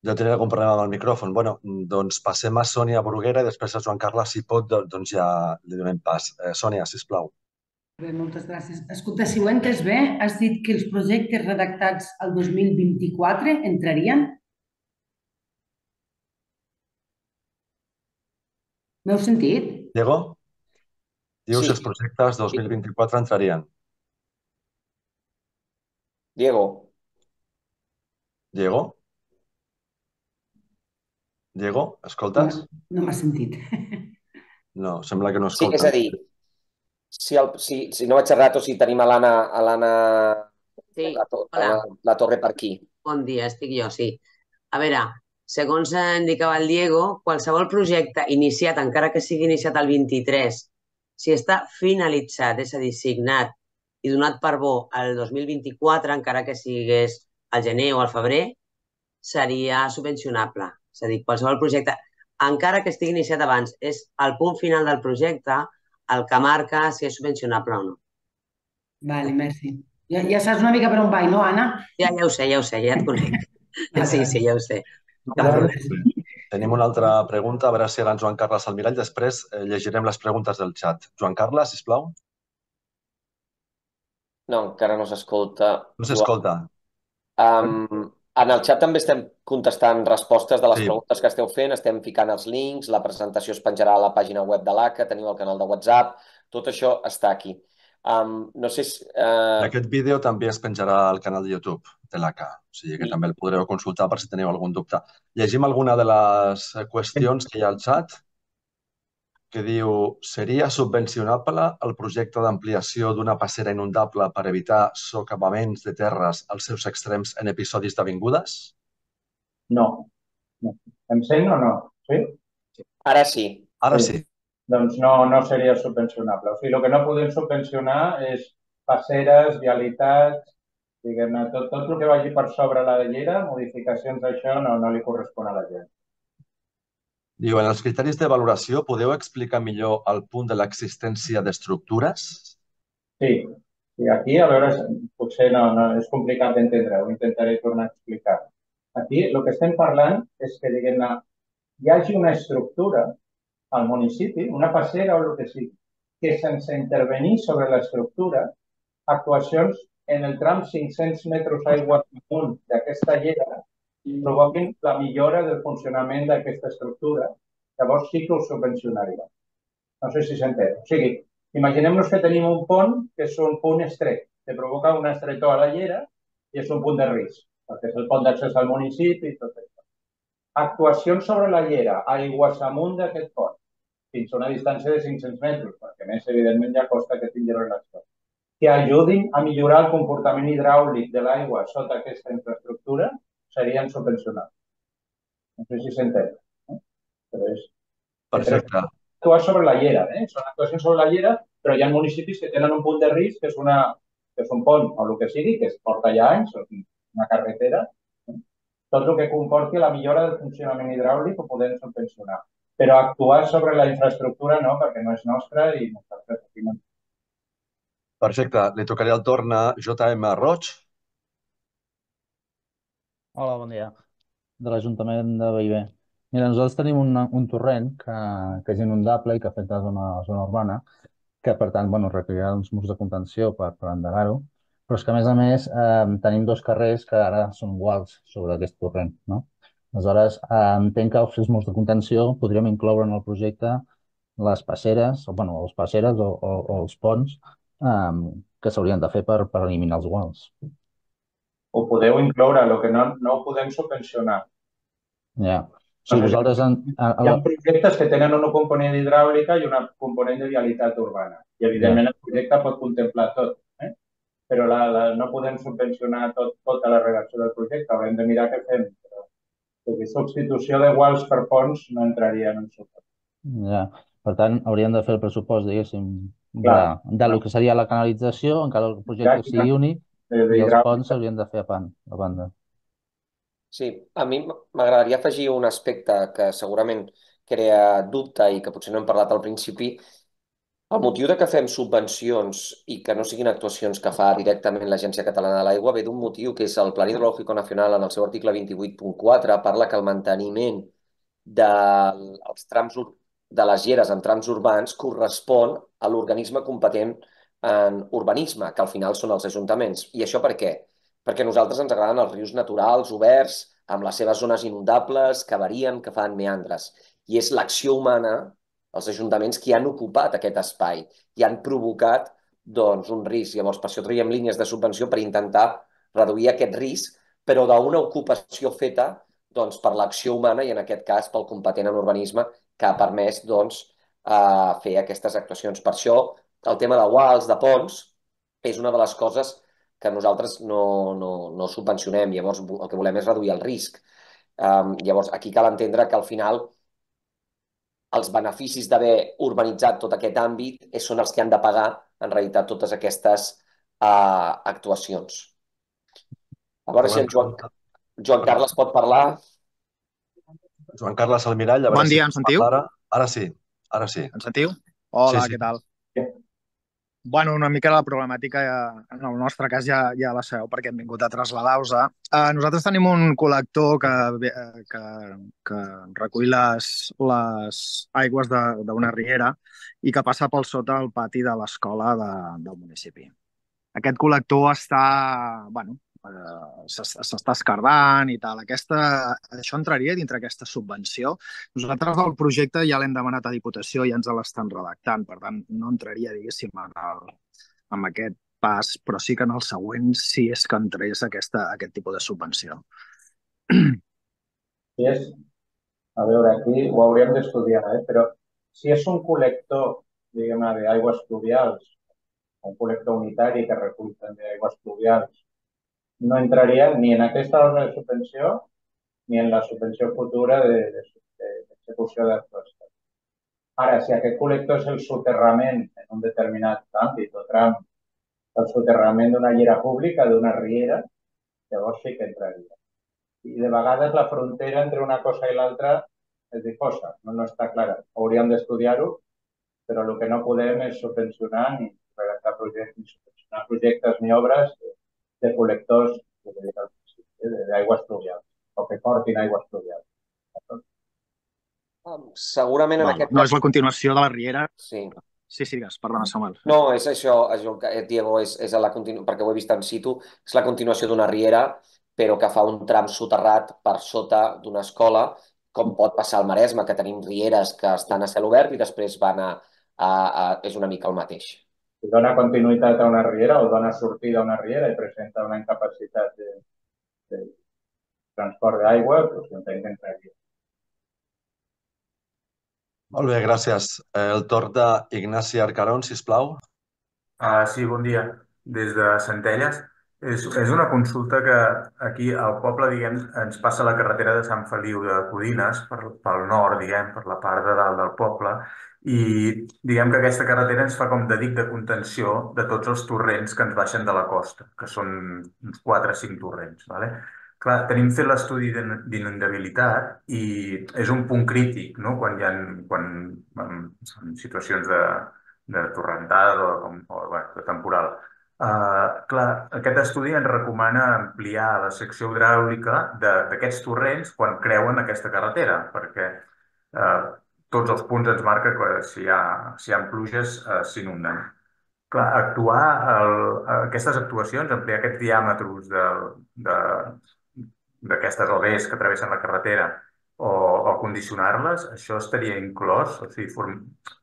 Jo tenia algun problema amb el micròfon. Bueno, doncs passem a Sònia Bruguera i després a Joan Carles, si pot, doncs ja li donem pas. Sònia, sisplau. Bé, moltes gràcies. Escolta, si ho he entès bé, has dit que els projectes redactats el 2024 entrarien? M'heu sentit? Diego? Dius Sí. els projectes 2024 entrarien. Diego, Diego? Diego, escoltes? No m'has sentit. No, sembla que no sí, és escolta. a dir, si no vaig errat o si tenim a l'Anna Sí, la hola, Torre per aquí. bon dia, estic jo, sí. A veure, segons indicava el Diego, qualsevol projecte iniciat, encara que sigui iniciat el 23, si està finalitzat, és a dir, signat i donat per bo el 2024, encara que sigués al gener o al febrer, seria subvencionable. És a dir, qualsevol projecte, encara que estigui iniciat abans, és el punt final del projecte el que marca si és subvencionable o no. Vale, merci. Ja saps una mica per on vaig, no, Anna? Ja ho sé, ja et conec. Sí, ja ho sé. Vale, merci. Tenim una altra pregunta, a veure si era en Joan Carles Almirall. Després llegirem les preguntes del xat. Joan Carles, sisplau. No, encara no s'escolta. No s'escolta. En el xat també estem contestant respostes de les Sí. preguntes que esteu fent, estem ficant els links, la presentació es penjarà a la pàgina web de l'ACA, teniu el canal de WhatsApp, tot això està aquí. No sé si... Aquest vídeo també es penjarà al canal de YouTube de l'ACA, o sigui que també el podreu consultar per si teniu algun dubte. Llegim alguna de les qüestions que hi ha al xat, que diu: seria subvencionable el projecte d'ampliació d'una passera inundable per evitar socavaments de terres als seus extrems en episodis d'avingudes? No. Em sent o no? Sí? Ara sí. Ara sí. Doncs no seria subvencionable. O sigui, el que no podem subvencionar és passeres, vialitats, diguem-ne, tot el que vagi per sobre la llera, modificacions d'això no li correspon a la gent. Diu, en els criteris de valoració podeu explicar millor el punt de l'existència d'estructures? Sí. I aquí, a veure, potser no és complicat d'entendre, ho intentaré tornar a explicar. Aquí el que estem parlant és que, diguem-ne, hi hagi una estructura al municipi, una passera o el que sigui, que sense intervenir sobre l'estructura, actuacions en el tram 500 metres aigua amunt d'aquesta llera provoquin la millora del funcionament d'aquesta estructura, llavors sí que ho subvencionaria. No sé si s'entén. O sigui, imaginem-nos que tenim un pont que és un punt estret, que provoca una estretor a la llera i és un punt de risc, perquè és el pont d'accés al municipi i tot això. Actuacions sobre la llera, aigües amunt d'aquest pont, fins a una distància de 500 metres, perquè més, evidentment, ja costa que tingui relació, que ajudin a millorar el comportament hidràulic de l'aigua sota aquesta infraestructura, serien subvencionats. No sé si s'entén. Però és... Perfecte. Actuar sobre la llera, són actuacions sobre la llera, però hi ha municipis que tenen un punt de risc, que és un pont o el que sigui, que es porta ja anys, una carretera, tot el que comporti la millora del funcionament hidràulic ho podem subvencionar. Però actuar sobre la infraestructura no, perquè no és nostra i nosaltres aquí no. Perfecte. Li tocaria el torn a J.M. Roig. Hola, bon dia. De l'Ajuntament de Bellver. Mira, nosaltres tenim un torrent que és inundable i que afecta la zona urbana, que per tant, bueno, requerirà uns murs de contenció per endegar-ho, però és que a més tenim dos carrers que ara són iguals sobre aquest torrent, no? Aleshores, entenc que els sismos de contenció podríem incloure en el projecte les passeres, o, bueno, les passeres o els ponts que s'haurien de fer per eliminar els guals. Ho podeu incloure, el que no ho podem subvencionar. Ja. O sigui, vosaltres... Hi ha projectes que tenen una component hidràulica i una component de vialitat urbana. I, evidentment, el projecte pot contemplar tot. Però no podem subvencionar tota la redacció del projecte. Haurem de mirar què fem. Però substitució de guals per ponts no entraria en un suport. Ja. Per tant, hauríem de fer el pressupost, diguéssim, del que seria la canalització, encara el projecte sigui únic, i els ponts s'haurien de fer a banda. Sí, a mi m'agradaria afegir un aspecte que segurament crea dubte i que potser no hem parlat al principi. El motiu de que fem subvencions i que no siguin actuacions que fa directament l'Agència Catalana de l'Aigua ve d'un motiu que és el Plan Hidrológico Nacional, en el seu article 28.4, parla que el manteniment dels trams de les lleres en trams urbans correspon a l'organisme competent en urbanisme, que al final són els ajuntaments. I això per què? Perquè a nosaltres ens agraden els rius naturals, oberts, amb les seves zones inundables, que varien, que fan meandres. I és l'acció humana, els ajuntaments, qui han ocupat aquest espai i han provocat doncs, un risc. Llavors, per això traiem línies de subvenció per intentar reduir aquest risc, però d'una ocupació feta doncs, per l'acció humana i, en aquest cas, pel competent en urbanisme, que ha permès doncs, fer aquestes actuacions. Per això, el tema de wals, de ponts, és una de les coses que nosaltres no subvencionem. Llavors, el que volem és reduir el risc. Llavors, aquí cal entendre que al final els beneficis d'haver urbanitzat tot aquest àmbit són els que han de pagar, en realitat, totes aquestes actuacions. A veure si en Joan Carles pot parlar. Joan Carles Almirall, a veure bon dia, em sentiu? Ara sí, ara sí. Em sentiu? Hola, sí. Què tal? Bueno, una mica la problemàtica, en el nostre cas ja la sabeu perquè hem vingut a traslladar-vos. Nosaltres tenim un col·lector que recull les aigües d'una riera i que passa pel sota el pati de l'escola del municipi. Aquest col·lector s'està escardant i tal. Això entraria dintre aquesta subvenció. Nosaltres el projecte ja l'hem demanat a Diputació i ja ens l'estan redactant, per tant no entraria, diguéssim, en aquest pas, però sí que en el següent sí és que entrés aquest tipus de subvenció. A veure, aquí ho hauríem d'estudiar, però si és un col·lector, diguem-ne, d'aigües pluvials, un col·lector unitari que recull també aigües pluvials, no entraria ni en aquesta ordre de subvenció ni en la subvenció futura d'execució d'actuació. Ara, si aquest col·lector és el soterrament en un determinat àmbit o tram, el soterrament d'una llera pública, d'una riera, llavors sí que entraria. I de vegades la frontera entre una cosa i l'altra és difosa, no està clara. Hauríem d'estudiar-ho, però el que no podem és subvencionar ni redactar projectes, ni subvencionar projectes ni obres de col·lectors d'aigües pluvials o que portin aigües pluvials. Segurament en aquest cas... No és la continuació de la riera? Sí. Sí, digues, perdona, Samuel. No, és això, Diego, és a la perquè ho he vist en situ, és la continuació d'una riera, però que fa un tram soterrat per sota d'una escola, com pot passar al Maresme, que tenim rieres que estan a cel obert i després van és una mica el mateix. Si dona continuïtat a una riera o dona sortida a una riera i presenta una incapacitat de transport d'aigua, doncs entenc que entraria. Molt bé, gràcies. El torn d'Ignasi Arcarón, sisplau. Sí, bon dia. Des de Centelles. És una consulta que aquí al poble, diguem, ens passa la carretera de Sant Feliu de Codines, pel nord, diguem, per la part de dalt del poble, i diguem que aquesta carretera ens fa com de dic de contenció de tots els torrents que ens baixen de la costa, que són uns 4 o 5 torrents, ¿vale? Clar, tenim fet l'estudi d'inundabilitat i és un punt crític, no? Quan en situacions de torrentada o de temporal. Clar, aquest estudi ens recomana ampliar la secció hidràulica d'aquests torrents quan creuen aquesta carretera, perquè tots els punts ens marca que si hi ha pluges s'inunden. Clar, aquestes actuacions, ampliar aquests diàmetres d'aquestes OBs que travessen la carretera o condicionar-les, això estaria inclòs? O sigui,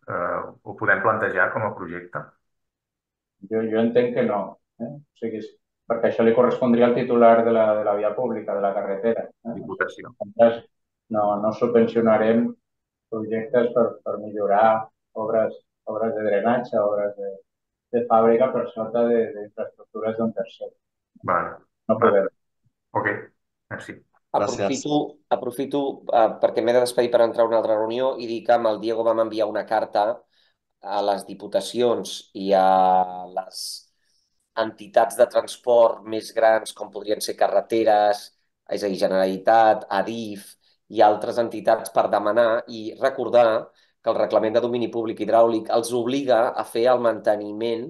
ho podem plantejar com a projecte? Jo entenc que no. O sigui, perquè això li correspondria al titular de la via pública, de la carretera. Diputació. No subvencionarem projectes per millorar obres de drenatge, obres de fàbrica per sota d'infraestructures d'un tercer. Vale. No podem. Ok, merci. Aprofito perquè m'he de despedir per entrar a una altra reunió i dir que amb el Diego vam enviar una carta a les diputacions i a les entitats de transport més grans com podrien ser carreteres, és a dir, Generalitat, Adif i altres entitats per demanar i recordar que el reglament de domini públic hidràulic els obliga a fer el manteniment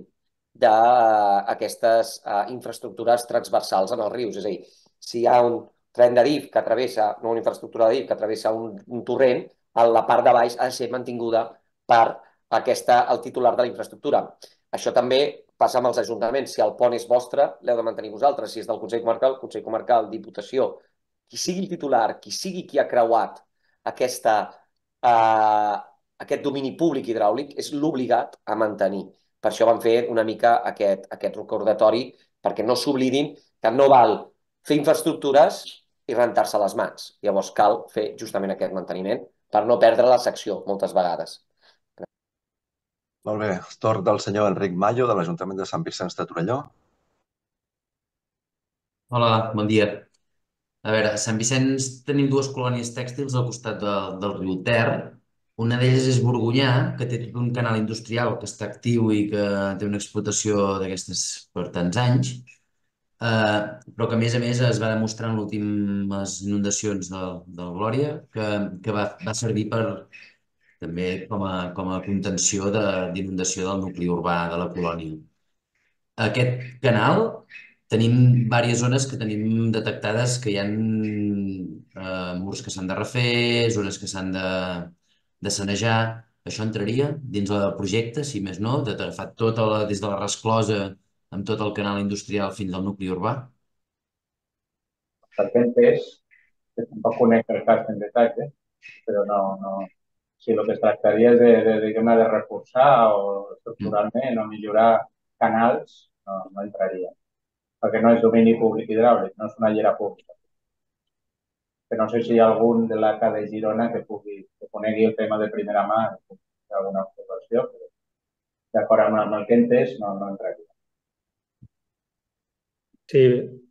d'aquestes infraestructures transversals en els rius. És a dir, si hi ha un tren d'Adif que travessa, no una infraestructura d'Adif, que travessa un torrent, la part de baix ha de ser mantinguda per el titular de la infraestructura. Això també passa amb els ajuntaments. Si el pont és vostre, l'heu de mantenir vosaltres. Si és del Consell Comarcal, Diputació, qui sigui el titular, qui sigui qui ha creuat aquest domini públic hidràulic, és l'obligat a mantenir. Per això vam fer una mica aquest recordatori, perquè no s'oblidin que no val fer infraestructures i rentar-se les mans. Llavors cal fer justament aquest manteniment per no perdre la secció moltes vegades. Molt bé, torn del senyor Enric Mayo, de l'Ajuntament de Sant Vicenç de Torelló. Hola, bon dia. A veure, a Sant Vicenç tenim dues colònies tèxtils al costat del riu Ter. Una d'elles és Borgonyà, que té tot un canal industrial que està actiu i que té una explotació d'aquestes per tants anys, però que a més es va demostrar en les últimes inundacions del Glòria que va servir també com a contenció d'inundació del nucli urbà de la colònia. Aquest canal tenim diverses zones que tenim detectades que hi ha murs que s'han de refer, zones que s'han de sanejar. Això entraria dins el projecte, si més no, d'agafar des de la resclosa amb tot el canal industrial fins al nucli urbà? El que he entès, que tampoc conec el cas en detall, però no. Si el que es tractaria és de reforçar o estructuralment o millorar canals, no entraria. Perquè no és domini públic hidràulic, no és una llera pública. Que no sé si hi ha algun de l'ACA de Girona que conegui el tema de primera mà, que pugui fer alguna observació, però d'acord amb el que he entès, no entraria. Sí,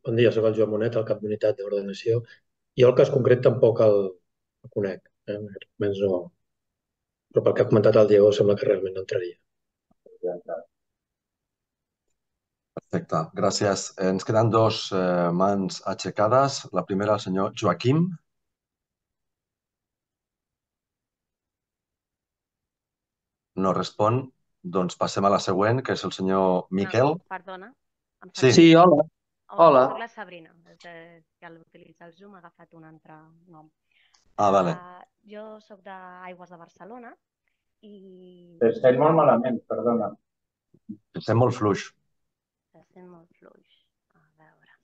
bon dia, soc el Joan Monet, el cap d'unitat d'ordenació. Jo el cas concret tampoc el conec, almenys no. Però pel que ha comentat el Diego sembla que realment no entraria. Perfecte, gràcies. Ens queden dos mans aixecades. La primera, el senyor Joaquim. No respon. Doncs passem a la següent, que és el senyor Miquel. Perdona. Sí, hola. Hola, soc la Sabrina, que al utilitzar el Zoom ha agafat un altre nom. Vale. Jo soc d'Aigües de Barcelona i... Te sent molt malament, perdona. Te sent molt fluix. Te sent molt fluix. A veure...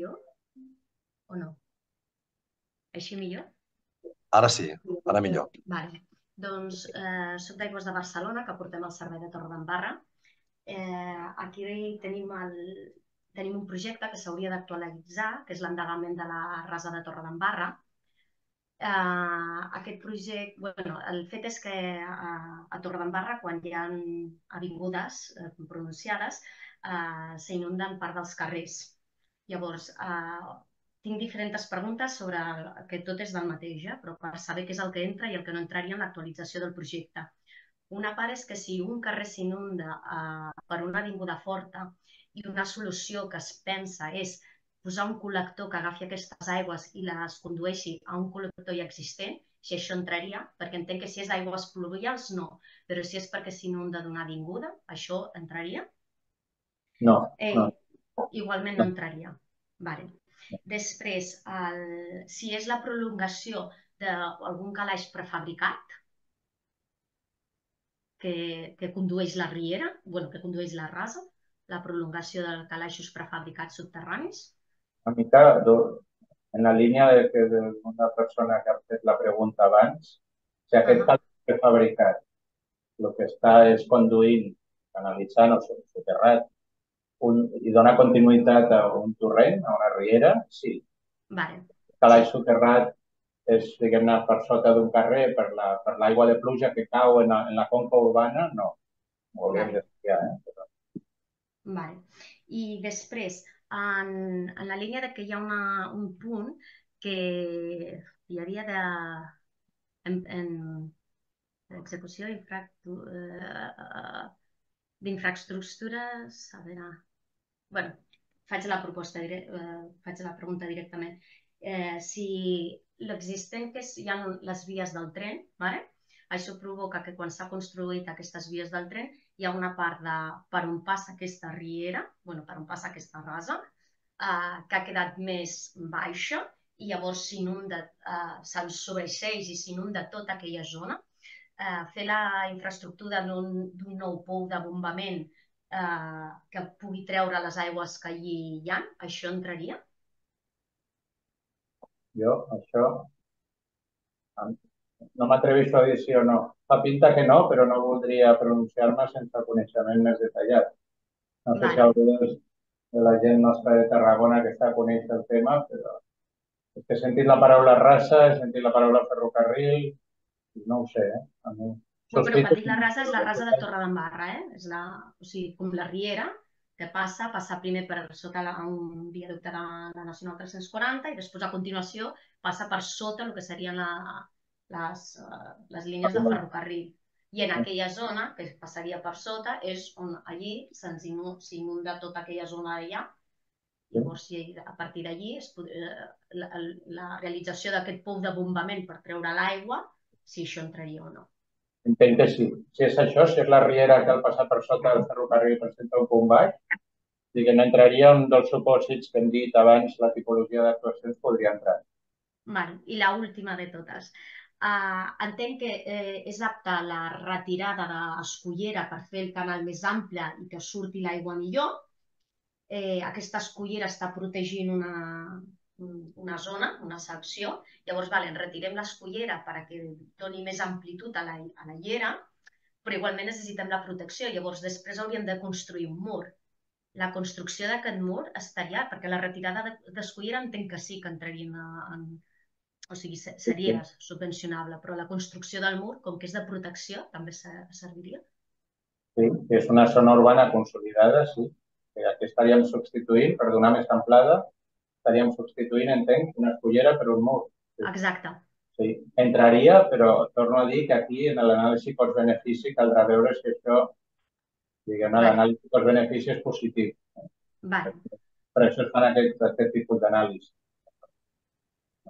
Jo? O no? Així millor? Ara sí, ara millor. Vale. Doncs soc d'Aigües de Barcelona, que portem el servei de Torredembarra. Aquí tenim un projecte que s'hauria d'actualitzar, que és l'endegament de la rasa de Torredembarra. Aquest projecte, el fet és que a Torredembarra, quan hi ha avingudes pronunciades, s'inunden part dels carrers. Llavors, tinc diferents preguntes sobre que tot és del mateix, però per saber què és el que entra i el que no entraria en l'actualització del projecte. Una part és que si un carrer s'inunda per una avinguda forta i una solució que es pensa és posar un col·lector que agafi aquestes aigües i les condueixi a un col·lector ja existent, si això entraria, perquè entenc que si és d'aigües pluvials no, però si és perquè s'inunda d'una avinguda, això entraria? No. Igualment no entraria. Després, si és la prolongació d'algun calaix prefabricat, que condueix la riera, que condueix la rasa, la prolongació de calaixos prefabricats subterranis. una mica en la línia d'una persona que ha fet la pregunta abans, si aquest cal prefabricat el que està és conduint, canalitzant o soterrat i dona continuïtat a un torrent, a una riera, sí. Vale. Calaix soterrat és, diguem-ne, per sota d'un carrer, per l'aigua de pluja que cau en la conca urbana, no. Ho hauríem d'estudiar, Vale. I després, en la línia de que hi ha un punt que hi havia d'execució d'infraestructures... A veure... Bé, faig la pregunta directament. Si l'existent que hi ha les vies del tren, això provoca que quan s'ha construït aquestes vies del tren hi ha una part per on passa aquesta riera, per on passa aquesta rasa, que ha quedat més baixa i llavors s'inunda, se'n sobreeixeix i s'inunda tota aquella zona. Fer la infraestructura d'un nou pou de bombament que pugui treure les aigües que allí hi ha, això entraria? Jo, això, no m'atreveixo a dir sí o no. Fa pinta que no, però no voldria pronunciar-me sense coneixement més detallat. No sé si algú de la gent nostra de Tarragona que està a conèixer el tema, però és que he sentit la paraula rasa, he sentit la paraula ferrocarril, no ho sé, a mi... Però quan dic la rasa és la rasa de Torredembarra, és com la riera que passa primer per sota un viaducte de la Nacional 340 i després a continuació passa per sota el que serien les línies de ferrocarril. I en aquella zona, que passaria per sota, és on allí s'inunda tota aquella zona d'allà. Llavors, a partir d'allí, la realització d'aquest pou de bombament per treure l'aigua, si això entraria o no. Entenc que sí. Si és això, si és la riera que al passar per sota del ferrocarril presenta un punt baix, diguem, entraria un dels supòsits que hem dit abans, la tipologia d'actuacions podria entrar. I l'última de totes. Entenc que és apta la retirada d'escullera per fer el canal més ample i que surti l'aigua millor. Aquesta escullera està protegint una zona, una secció. Llavors, retirem l'escullera perquè doni més amplitud a la llera, però igualment necessitem la protecció. Llavors, després hauríem de construir un mur. La construcció d'aquest mur estaria, perquè la retirada d'escullera entenc que sí que entraria o sigui, seria subvencionable, però la construcció del mur, com que és de protecció, també serviria? Sí, que és una zona urbana consolidada, sí. Aquí estaríem substituint, per donar més amplada, estaríem substituint, entenc, una escullera per un mur. Exacte. Sí, entraria, però torno a dir que aquí, en l'anàlisi cost-benefici, caldrà veure si això, diguem-ne, l'anàlisi cost-benefici és positiu. Per això es fan aquest tipus d'anàlisi.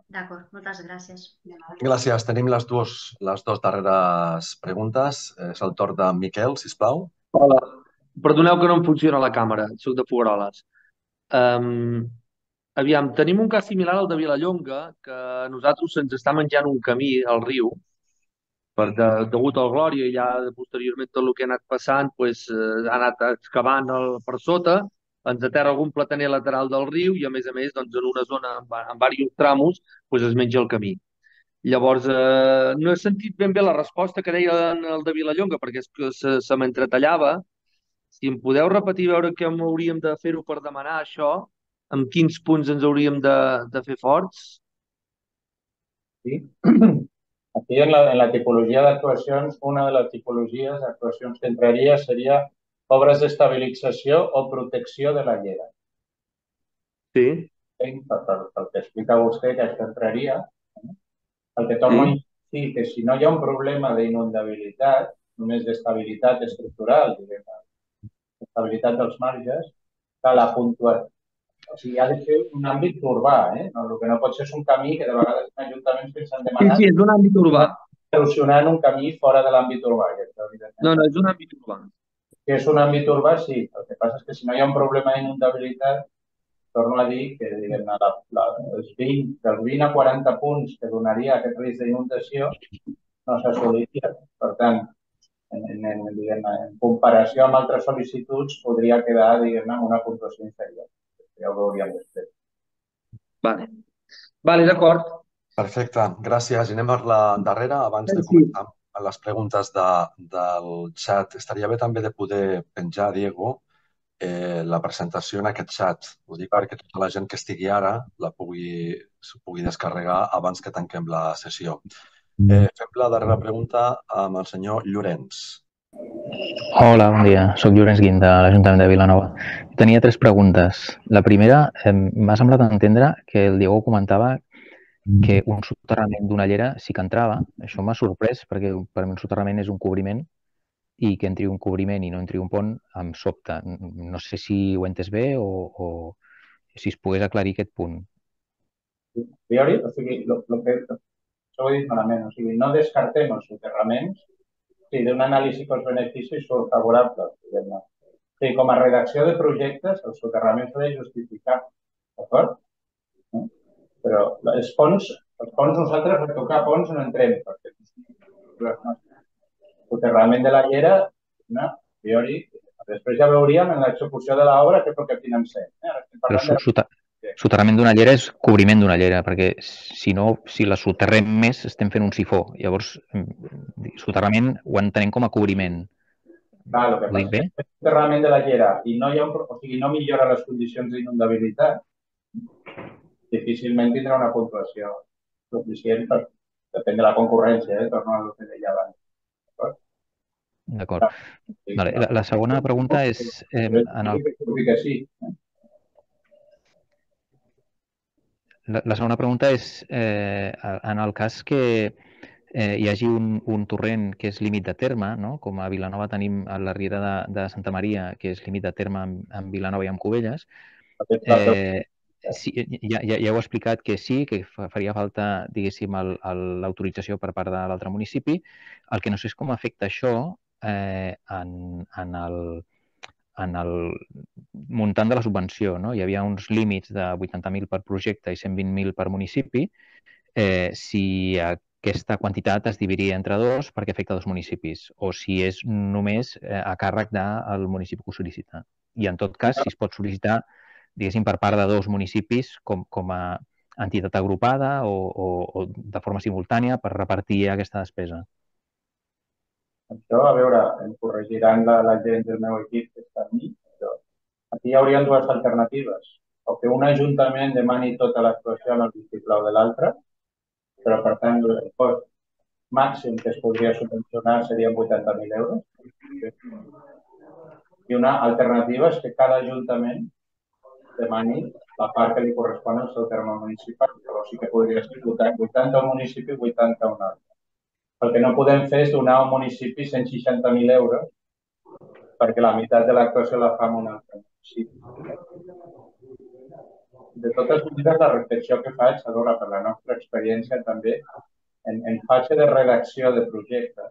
D'acord, moltes gràcies. Gràcies. Tenim les dues darreres preguntes. És el torn de Miquel, sisplau. Hola. Perdoneu que no em funciona la càmera, soc de Figueroles. Aviam, tenim un cas similar al de Vilallonga, que a nosaltres se'ns està menjant un camí al riu, degut al Glòria, i ja posteriorment tot el que ha anat passant ha anat excavant per sota, ens aterra algun plataner lateral del riu i, a més, en una zona amb diversos tramos, es menja el camí. Llavors, no he sentit ben bé la resposta que deia el de Vilallonga, perquè és que se m'entretallava. Si em podeu repetir, veure què hauríem de fer-ho per demanar això, amb quins punts ens hauríem de fer forts? Sí. Aquí, en la tipologia d'actuacions, una de les tipologies d'actuacions que entraria seria obres d'estabilització o protecció de la llera. Sí. Pel que explica vostè, que això entraria. El que torno a insistir, que si no hi ha un problema d'inundabilitat, només d'estabilitat estructural, estabilitat dels marges, cal apuntuar. O sigui, ha de ser un àmbit urbà, El que no pot ser és un camí que de vegades els ajuntaments ens han demanat... Sí, és un àmbit urbà. Solucionant un camí fora de l'àmbit urbà. No, és un àmbit urbà. Si és un àmbit urbà, sí. El que passa és que si no hi ha un problema d'inundabilitat, torno a dir que dels 20 a 40 punts que donaria aquest risc d'inundació no s'assoliria. Per tant, en comparació amb altres sol·licituds, podria quedar una puntuació inferior. Ja ho veuríem després. Vale, d'acord. Perfecte, gràcies. I anem per la darrera. Abans de Sí. començar amb les preguntes del xat, estaria bé també de poder penjar, Diego, la presentació en aquest xat. Ho dic perquè tota la gent que estigui ara s'ho pugui descarregar abans que tanquem la sessió. Fem la darrera pregunta amb el senyor Llorenç. Hola, bon dia. Soc Llorenç Guim, de l'Ajuntament de Vilanova. Tenia 3 preguntes. La primera, m'ha semblat entendre que el Diego comentava que un soterrament d'una llera sí que entrava. Això m'ha sorprès perquè per mi un soterrament és un cobriment i que entri un cobriment i no entri un pont em sobta. No sé si ho he entès bé o si es pogués aclarir aquest punt. A priori, o sigui, això ho he dit malament, o sigui, no descartem els soterraments si d'un anàlisi cost-benefici surt favorable. O sigui, com a redacció de projectes, els soterraments s'ha de justificar, d'acord? Però els ponts nosaltres per tocar ponts no entrem, perquè el soterrament de la llera, a priori, després ja veuríem en l'execució de l'obra què és el que financem. Però soterrament d'una llera és cobriment d'una llera, perquè si no, si la soterrem més, estem fent un sifó. Llavors, soterrament ho entenem com a cobriment. Clar, el que passa és que el soterrament de la llera i no hi ha o sigui, no millora les condicions d'inundabilitat, difícilment tindrà una puntuació suficient per depèn de la concurrència, torno al que deia abans. D'acord. La segona pregunta és... La segona pregunta és, en el cas que hi hagi un torrent que és límit de terme, no? Com a Vilanova tenim a la riera de Santa Maria, que és límit de terme amb Vilanova i amb Cubelles, sí, ja heu explicat que sí, que faria falta, diguéssim, l'autorització per part de l'altre municipi. El que no sé és com afecta això en el muntant de la subvenció. No? Hi havia uns límits de 80.000 per projecte i 120.000 per municipi. Si aquesta quantitat es dividiria entre dos perquè afecta 2 municipis o si és només a càrrec del municipi que ho sol·licita. I en tot cas, si es pot sol·licitar diguéssim, per part de 2 municipis com a entitat agrupada o de forma simultània per repartir aquesta despesa. Això, a veure, em corregiran la gent del meu equip que està amb mi, però aquí hi haurien 2 alternatives. O que un ajuntament demani tota l'actuació amb el vistiplau de l'altre, però per tant el cost màxim que es podria subvencionar serien 80.000 euros. I una alternativa és que cada ajuntament demani la part que li correspon al seu terme municipal. Llavors sí que podria ser 80 un municipi i 80 un altre. El que no podem fer és donar a un municipi 160.000 euros perquè la meitat de l'actuació la fa en un altre municipi. De totes maneres, la reflexió que faig, a veure, per la nostra experiència també, en fase de redacció de projectes,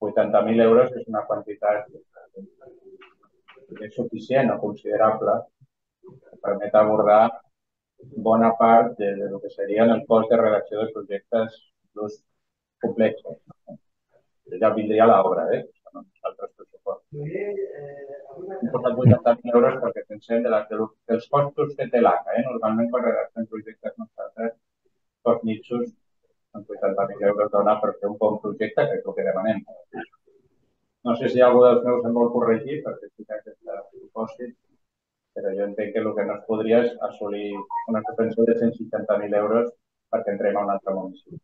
80.000 euros és una quantitat suficient o considerable que permet abordar bona part del que serien el cost de redacció de projectes inclús complexos. Ja vindria l'obra, són uns altres pressupostos. Hem posat 80.000 euros perquè pensem dels costos que té l'ACA. Normalment, quan redactem projectes nosaltres, els mitjos són 80.000 euros dona per fer un bon projecte, que és el que demanem. No sé si algú dels meus em vol corregir, perquè sí que aquest supòsit, però jo entenc que el que no es podria és assolir una subvenció de 160.000 euros perquè entrem a un altre municipi.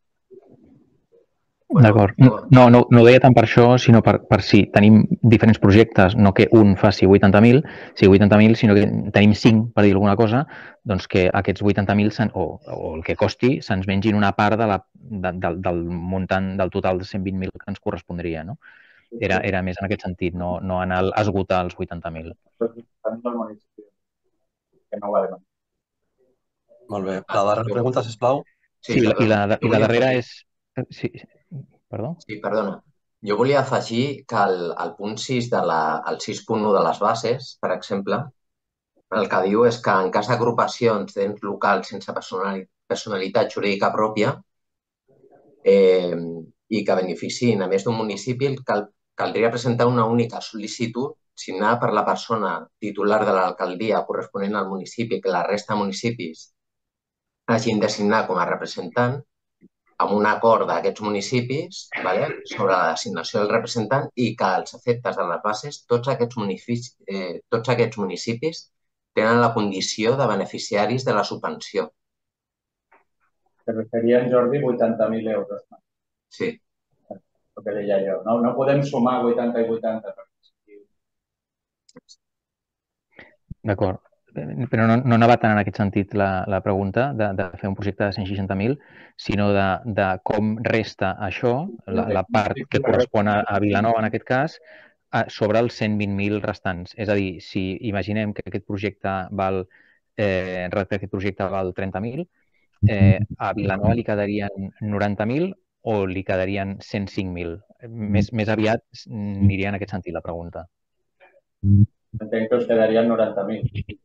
D'acord. No ho deia tant per això, sinó per si tenim diferents projectes, no que un faci 80.000, sigui 80.000, sinó que tenim 5, per dir alguna cosa, doncs que aquests 80.000 o el que costi se'ns mengin una part del muntant del total de 120.000 que ens correspondria, no? Era més en aquest sentit, no anar a esgotar els 80.000. Molt bé. La darrera pregunta, sisplau. Sí, i la darrera és... Perdó? Sí, perdona. Jo volia afegir que al punt 6 al 6.1 de les bases, per exemple, el que diu és que en cas d'agrupacions d'ens locals sense personalitat jurídica pròpia i que beneficiïn a més d'un municipi, caldria presentar una única sol·licitud signada per la persona titular de l'alcaldia corresponent al municipi, que la resta de municipis hagin de signar com a representant amb un acord d'aquests municipis sobre la designació del representant i que als efectes de les bases tots aquests municipis tenen la condició de beneficiaris de la subvenció. Se referien, Jordi, 80.000 euros. Sí. El que deia jo. No podem sumar 80 i 80. D'acord. Però no anava tant en aquest sentit la pregunta de fer un projecte de 160.000, sinó de com resta això, la part que correspon a Vilanova en aquest cas, sobre els 120.000 restants. És a dir, si imaginem que aquest projecte val 30.000, a Vilanova li quedarien 90.000 o li quedarien 105.000? Més aviat aniria en aquest sentit la pregunta. Entenc que us quedarien 90.000.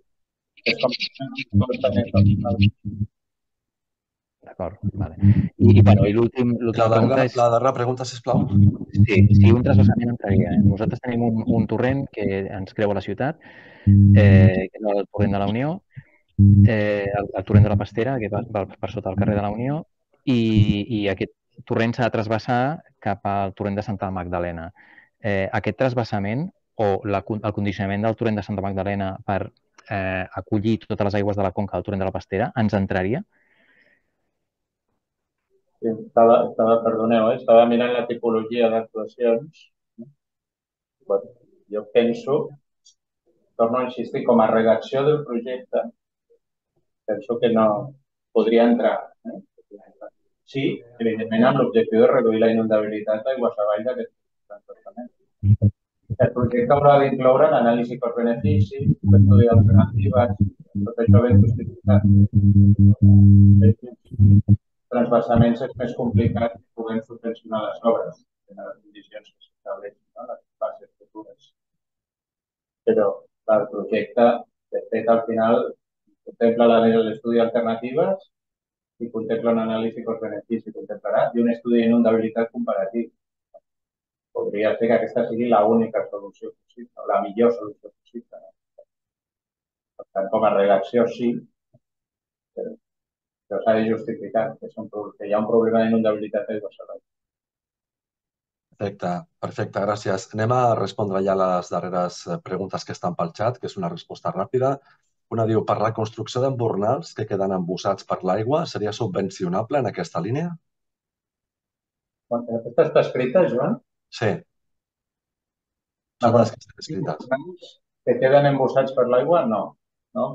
D'acord, vale. I l'última pregunta és... La darrera pregunta, sisplau. Sí, si un trasbassament entraria. Nosaltres tenim un torrent que ens creua la ciutat, que és el torrent de la Unió, el torrent de la Pastera, que va per sota del carrer de la Unió, i aquest torrent s'ha de trasbassar cap al torrent de Santa Magdalena. Aquest trasbassament o el condicionament del torrent de Santa Magdalena per acollir totes les aigües de la conca del torrent de la Pastera ens entraria? Sí, perdoneu, estava mirant la tipologia d'actuacions. Jo penso, torno a insistir, com a redacció del projecte, penso que no podria entrar. Sí, evidentment, amb l'objectiu de reduir la inundabilitat d'aigües avall d'aquest transvasament. El projecte haurà d'incloure l'anàlisi cost-benefici, l'estudi d'alternatives, tot això ben justificat. Transvasaments és més complicat que puguem subvencionar les obres en les condicions que s'estableixen, les bases futures. Però el projecte, de fet, al final, contempla l'estudi d'alternatives i contempla una anàlisi cost-benefici, contemplarà, i un estudi d'inundabilitat comparatiu. Podria ser que aquesta sigui l'única solució possible, la millor solució possible. Per tant, com a redacció, sí, però s'ha de justificar que hi ha un problema d'inundabilitat d'aigües avall. Perfecte, gràcies. Anem a respondre ja les darreres preguntes que estan pel xat, que és una resposta ràpida. Una diu, per la construcció d'embornals que queden embussats per l'aigua, seria subvencionable en aquesta línia? Aquesta està escrita, Joan? Sí. Són les que estan escrites. Que queden embussats per l'aigua, no.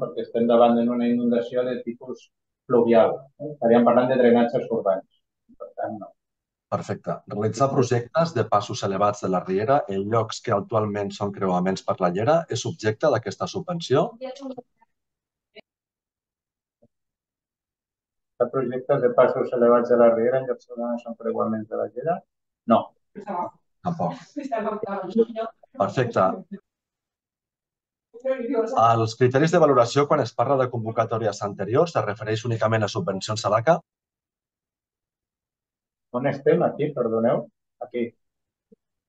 Perquè estem davant d'una inundació de tipus fluvial. Estaríem parlant de drenatges urbans. Per tant, no. Perfecte. Realitzar projectes de passos elevats de la riera en llocs que actualment són creuaments per la llera és subjecte d'aquesta subvenció? Projectes de passos elevats de la riera en llocs que són creuaments de la llera? No. Tampoc. Perfecte. Els criteris de valoració quan es parla de convocatòries anteriors es refereix únicament a subvencions a l'ACA? On estem? Aquí, perdoneu? Aquí.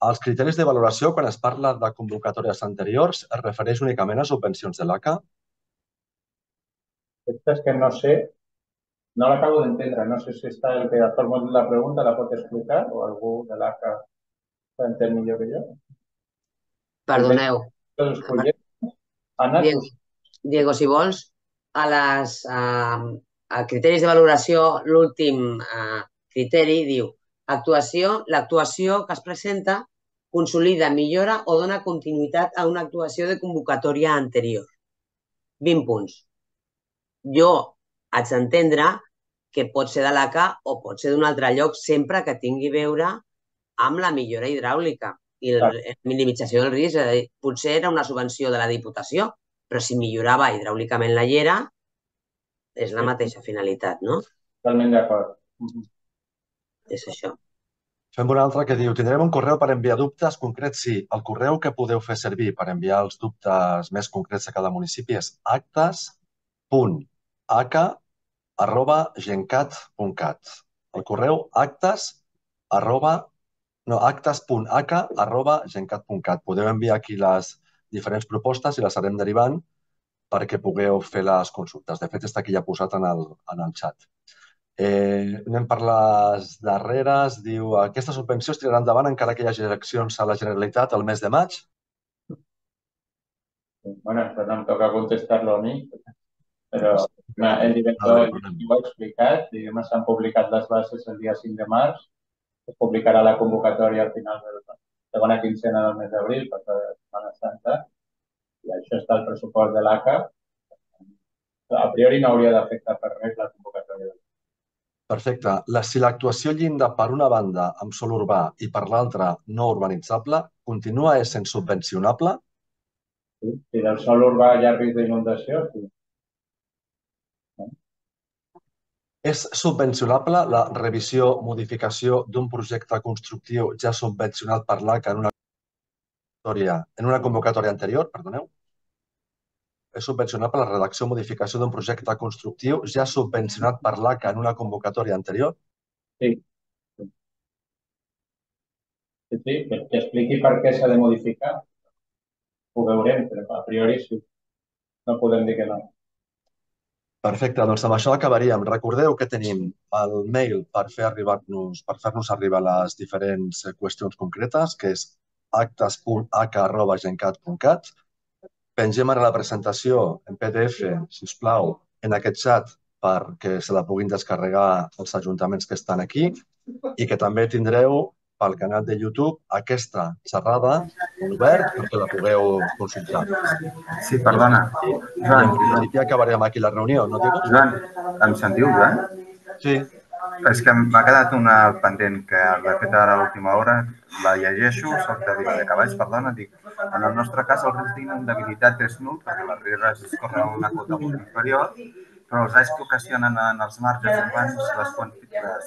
Els criteris de valoració quan es parla de convocatòries anteriors es refereix únicament a subvencions de l'ACA? És que no sé, no l'acabo d'entendre. No sé si està el que ha formulat la pregunta la pot explicar o algú de l'ACA s'entén millor que jo. Perdoneu. Diego, si vols, a criteris de valoració, l'últim criteri diu l'actuació que es presenta consolida, millora o dona continuïtat a una actuació de convocatòria anterior. 20 punts. Jo haig d'entendre que pot ser de l'ACA o pot ser d'un altre lloc sempre que tingui a veure amb la millora hidràulica i la minimització del risc. Potser era una subvenció de la Diputació, però si millorava hidràulicament la llera, és la mateixa finalitat, no? Totalment d'acord. És això. Fem una altra que diu, tindrem un correu per enviar dubtes concrets? Sí. El correu que podeu fer servir per enviar els dubtes més concrets a cada municipi és actes.aca@gencat.cat. El correu actes.aca@gencat.cat. Podeu enviar aquí les diferents propostes i les anem derivant perquè pugueu fer les consultes. De fet, està aquí ja posat en el xat. Anem per les darreres. Diu, aquesta subvenció es tirarà endavant encara que hi hagi eleccions a la Generalitat el mes de maig? Bueno, això no em toca contestar-lo a mi, però el director ho ha explicat. Diguem, s'han publicat les bases el dia 5 de març. Es publicarà la convocatòria al final de la segona quincena del mes d'abril, per la Setmana Santa, i això està al pressupost de l'ACA. A priori no hauria d'afectar per res la convocatòria. Perfecte. Si l'actuació llinda per una banda amb sòl urbà i per l'altra no urbanitzable, continua essent subvencionable? Sí, si del sòl urbà hi ha risc d'inundació, sí. És subvencionable la revisió, modificació d'un projecte constructiu ja subvencionat per l'ACA en una convocatòria anterior? Perdoneu. És subvencionable la redacció o modificació d'un projecte constructiu ja subvencionat per l'ACA en una convocatòria anterior? Sí. Sí, que expliqui per què s'ha de modificar. Ho veurem, però a priori sí. No podem dir que no. Perfecte, doncs amb això acabaríem. Recordeu que tenim el mail per fer-nos arribar les diferents qüestions concretes, que és actes.aca@gencat.cat. Pengem ara la presentació en PDF, si us plau, en aquest xat perquè se la puguin descarregar els ajuntaments que estan aquí i que també tindreu pel canal de YouTube aquesta xerrada obert perquè la pugueu consultar. Sí, perdona. Joan, en principi acabarem aquí la reunió, no, Diego? Joan, em sentiu, Joan? Sí. És que m'ha quedat una pendent que l'he fet ara a l'última hora, la llegeixo, soc de Viladecavalls, perdona, dic, en el nostre cas el risc d'inundabilitat és nul perquè les rieres discorren a una cota molt inferior, però els danys que ocasionen en els marges urbans, les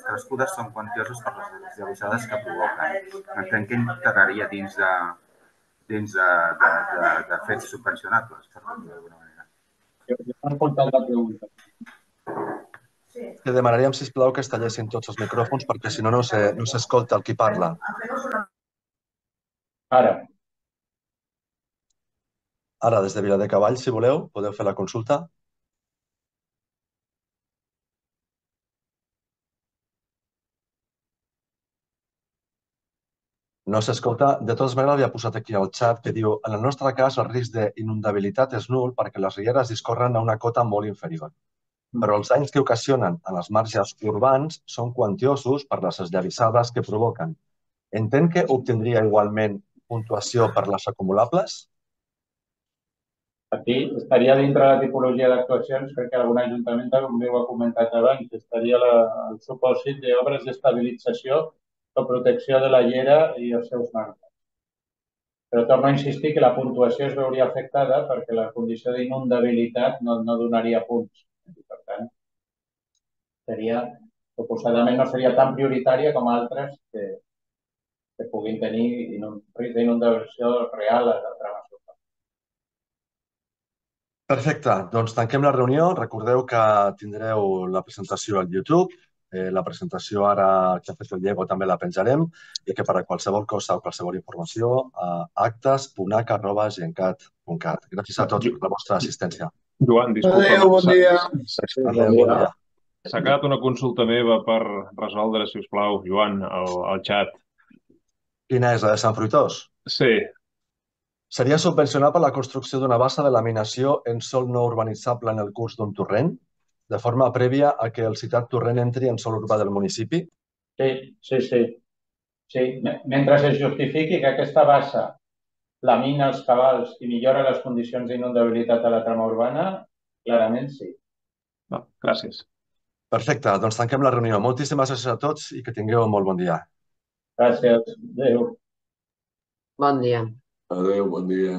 crescudes són quantioses per les gelissades que provoquen. Entenc que integraria dins de fets subvencionables, per dir-ho d'alguna manera. Jo m'he escoltat la pregunta. Te demanaríem, sisplau, que es tallessin tots els micròfons perquè si no, no s'escolta el qui parla. Ara. Ara, des de Viladecavalls, si voleu, podeu fer la consulta. No s'escolta. De totes maneres, havia posat aquí al xat que diu en el nostre cas el risc d'inundabilitat és nul perquè les rieres discorren a una cota molt inferior. Però els danys que ocasionen en els marges urbans són quantiosos per les esllavissades que provoquen. Entén que obtindria igualment puntuació per les acumulables? Aquí estaria dintre la tipologia d'actuacions, crec que algun ajuntament també ho ha comentat abans, estaria el supòsit d'obres d'estabilització o protecció de la llera i els seus marges. Però torno a insistir que la puntuació es veuria afectada perquè la condició d'inundabilitat no donaria punts. Per tant, suposadament no seria tan prioritària com altres que puguin tenir un risc d'inundació real a la trama urbana. Perfecte, doncs tanquem la reunió. Recordeu que tindreu la presentació al YouTube. La presentació ara que ha fet el Diego també la penjarem i que per a qualsevol cosa o qualsevol informació actes.aca@gencat.cat. Gràcies a tots per la vostra assistència. Joan, disculpa. Adéu, bon dia. Adéu, bon dia. S'ha quedat una consulta meva per resoldre, si us plau, Joan, al xat. Quina és, la de Sant Fruitós? Sí. Seria subvencionable la construcció d'una bassa de laminació en sòl no urbanitzable en el curs d'un torrent, de forma prèvia a que el citat torrent entri en sòl urbà del municipi? Sí. Mentre es justifiqui que aquesta bassa lamina els cabals i millora les condicions d'inundabilitat a la trama urbana, clarament sí. Gràcies. Perfecte, doncs tanquem la reunió. Moltíssimes gràcies a tots i que tingueu un molt bon dia. Gràcies. Adéu. Bon dia. Adéu, bon dia.